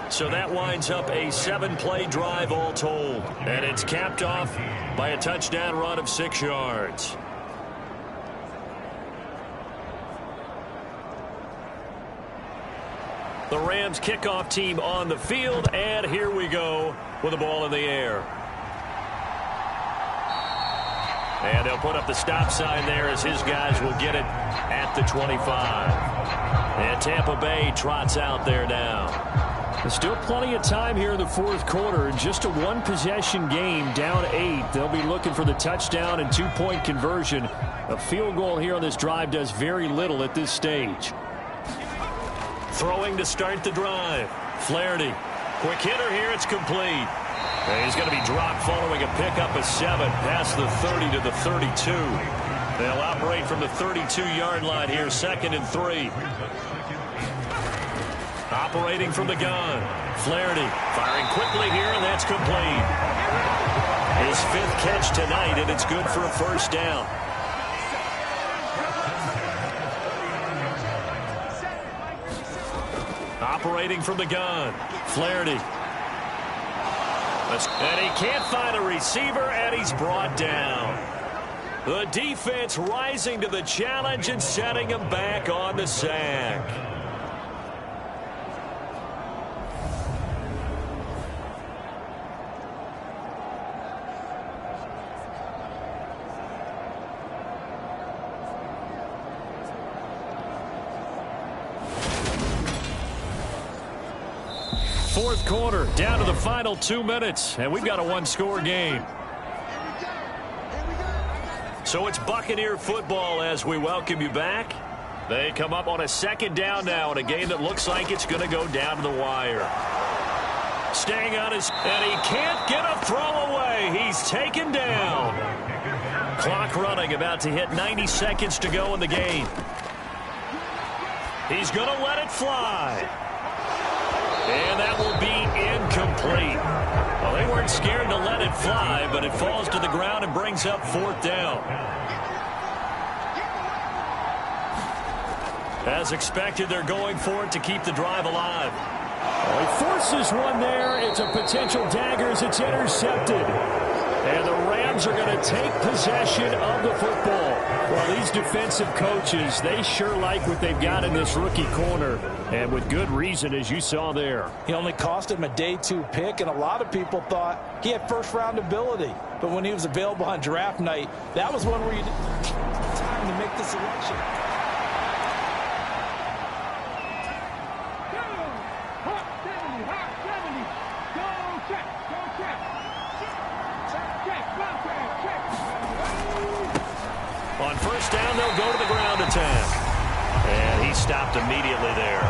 So that winds up a 7-play drive all told. And it's capped off by a touchdown run of 6 yards. The Rams kickoff team on the field, and here we go with the ball in the air. And they'll put up the stop sign there as his guys will get it at the 25. And Tampa Bay trots out there now. There's still plenty of time here in the 4th quarter. Just a 1-possession game, down 8. They'll be looking for the touchdown and 2-point conversion. A field goal here on this drive does very little at this stage. Throwing to start the drive. Flaherty. Quick hitter here. It's complete. And he's going to be dropped following a pickup of 7 past the 30 to the 32. They'll operate from the 32-yard line here, 2nd and 3. Operating from the gun. Flaherty firing quickly here, and that's complete. His 5th catch tonight, and it's good for a first down. Operating from the gun. Flaherty. And he can't find a receiver, and he's brought down. The defense rising to the challenge and setting him back on the sack. Fourth quarter, down to the final 2 minutes, and we've got a one-score game. So it's Buccaneer football as we welcome you back. They come up on a 2nd down now in a game that looks like it's going to go down to the wire. Staying on his, and he can't get a throw away. He's taken down. Clock running, about to hit 90 seconds to go in the game. He's going to let it fly. And that will be incomplete. Well, they weren't scared to let it fly, but it falls to the ground and brings up 4th down. As expected, they're going for it to keep the drive alive. Well, he forces one there. It's a potential dagger as it's intercepted. And the Rams are going to take possession of the football. Well, these defensive coaches, they sure like what they've got in this rookie corner. And with good reason, as you saw there. He only cost him a day 2 pick, and a lot of people thought he had first-round ability. But when he was available on draft night, that was one where you didn't have time to make the selection. On first down, they'll go to the ground attack. And he stopped immediately there.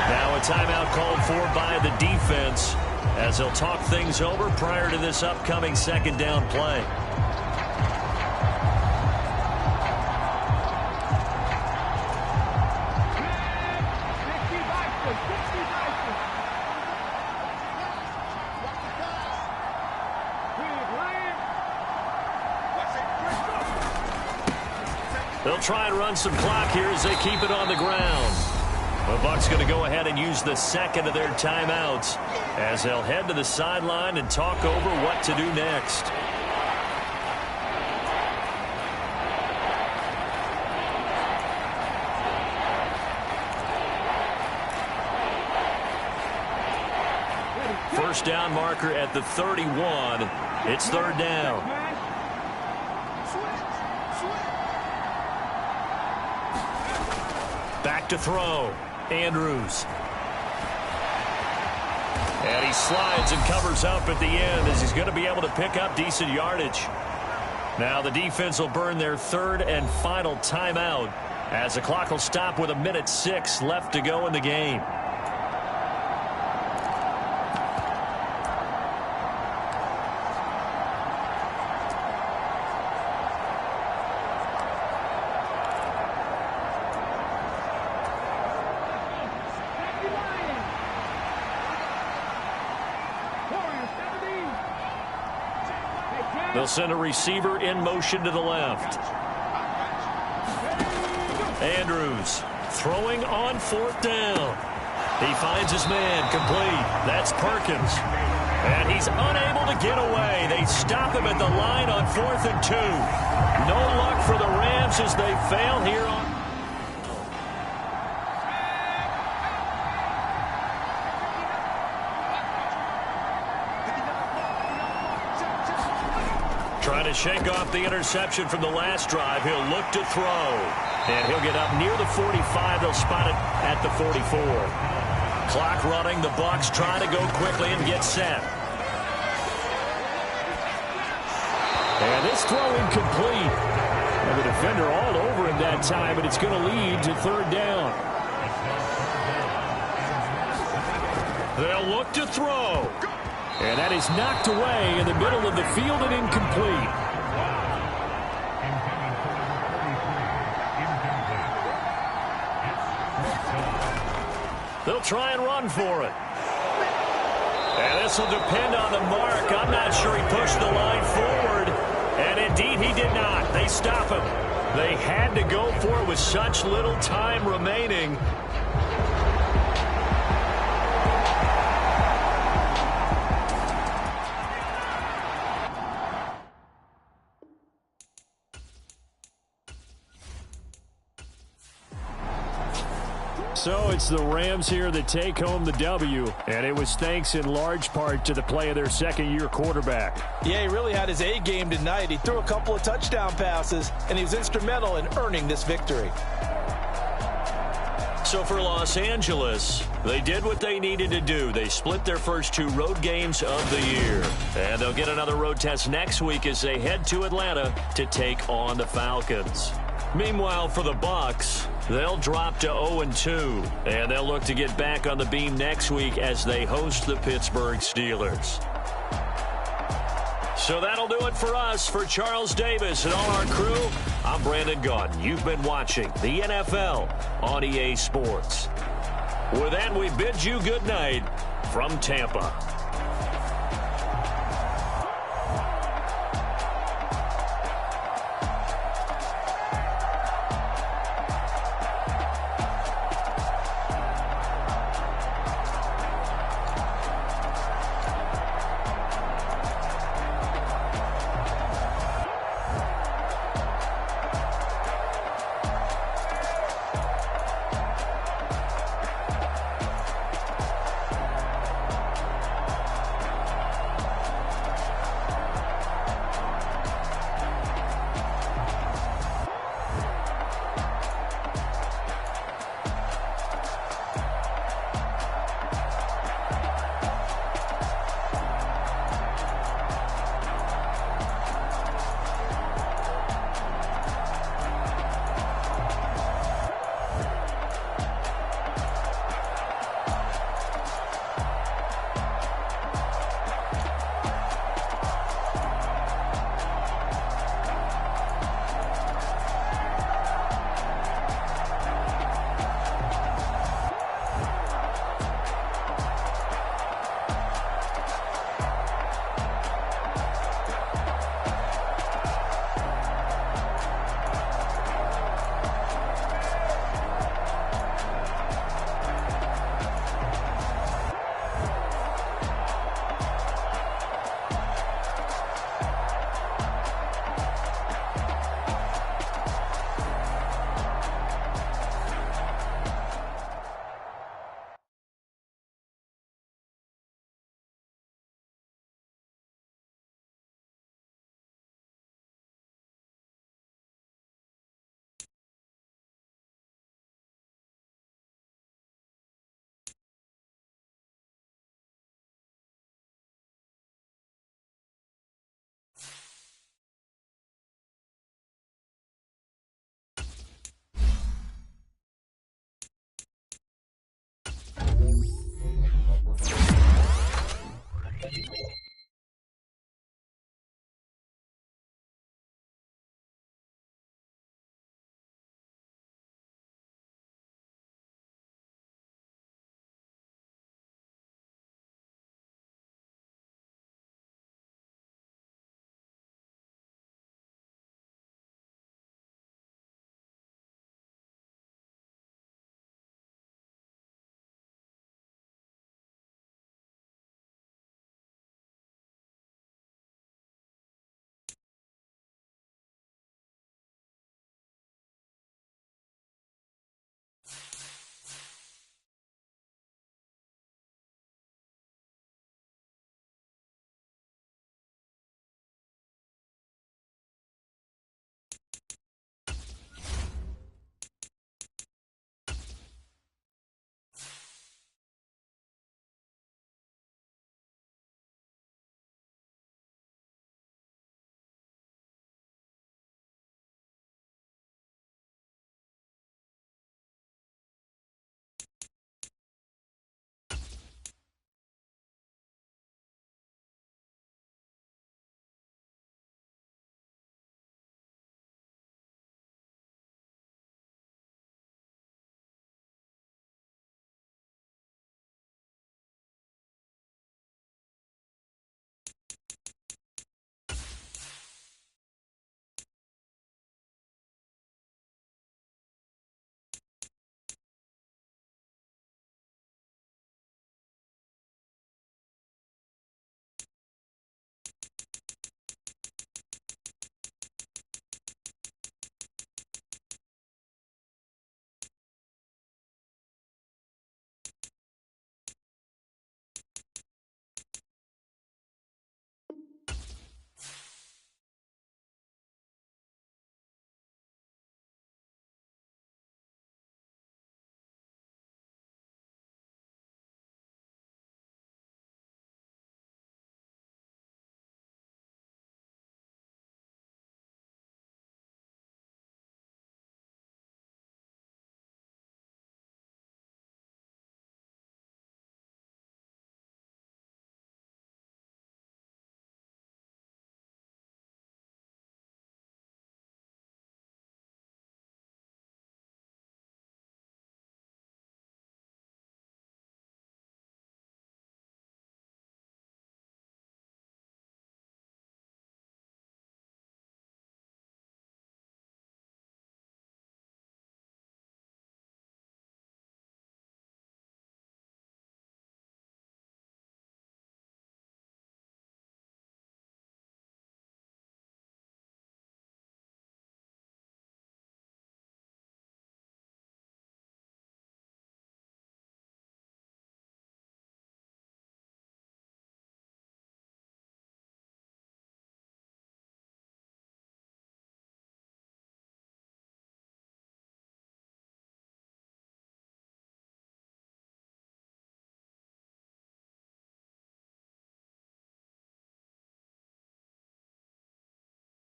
Now a timeout called for by the defense as they'll talk things over prior to this upcoming 2nd down play. They'll try and run some clock here as they keep it on the ground. The Bucs going to go ahead and use the 2nd of their timeouts as they'll head to the sideline and talk over what to do next. First down marker at the 31. It's 3rd down. Back to throw. Andrews. And he slides and covers up at the end as he's going to be able to pick up decent yardage. Now the defense will burn their 3rd and final timeout as the clock will stop with 1:06 left to go in the game. They'll send a receiver in motion to the left. Andrews throwing on 4th down. He finds his man complete. That's Perkins. And he's unable to get away. They stop him at the line on 4th and 2. No luck for the Rams as they fail here on. Trying to shake off the interception from the last drive. He'll look to throw. And he'll get up near the 45. They'll spot it at the 44. Clock running. The Bucs trying to go quickly and get set. And this throw incomplete. And the defender all over him that time, and it's going to lead to 3rd down. They'll look to throw. And that is knocked away in the middle of the field and incomplete. They'll try and run for it. And this will depend on the mark. I'm not sure he pushed the line forward. And indeed, he did not. They stop him. They had to go for it with such little time remaining. So it's the Rams here that take home the W, and it was thanks in large part to the play of their second-year quarterback. Yeah, he really had his A game tonight. He threw a couple of touchdown passes, and he was instrumental in earning this victory. So for Los Angeles, they did what they needed to do. They split their first 2 road games of the year. And they'll get another road test next week as they head to Atlanta to take on the Falcons. Meanwhile, for the Bucs, they'll drop to 0-2, and they'll look to get back on the beam next week as they host the Pittsburgh Steelers. So that'll do it for us. For Charles Davis and all our crew, I'm Brandon Gaudin. You've been watching the NFL on EA Sports. With that, we bid you good night from Tampa.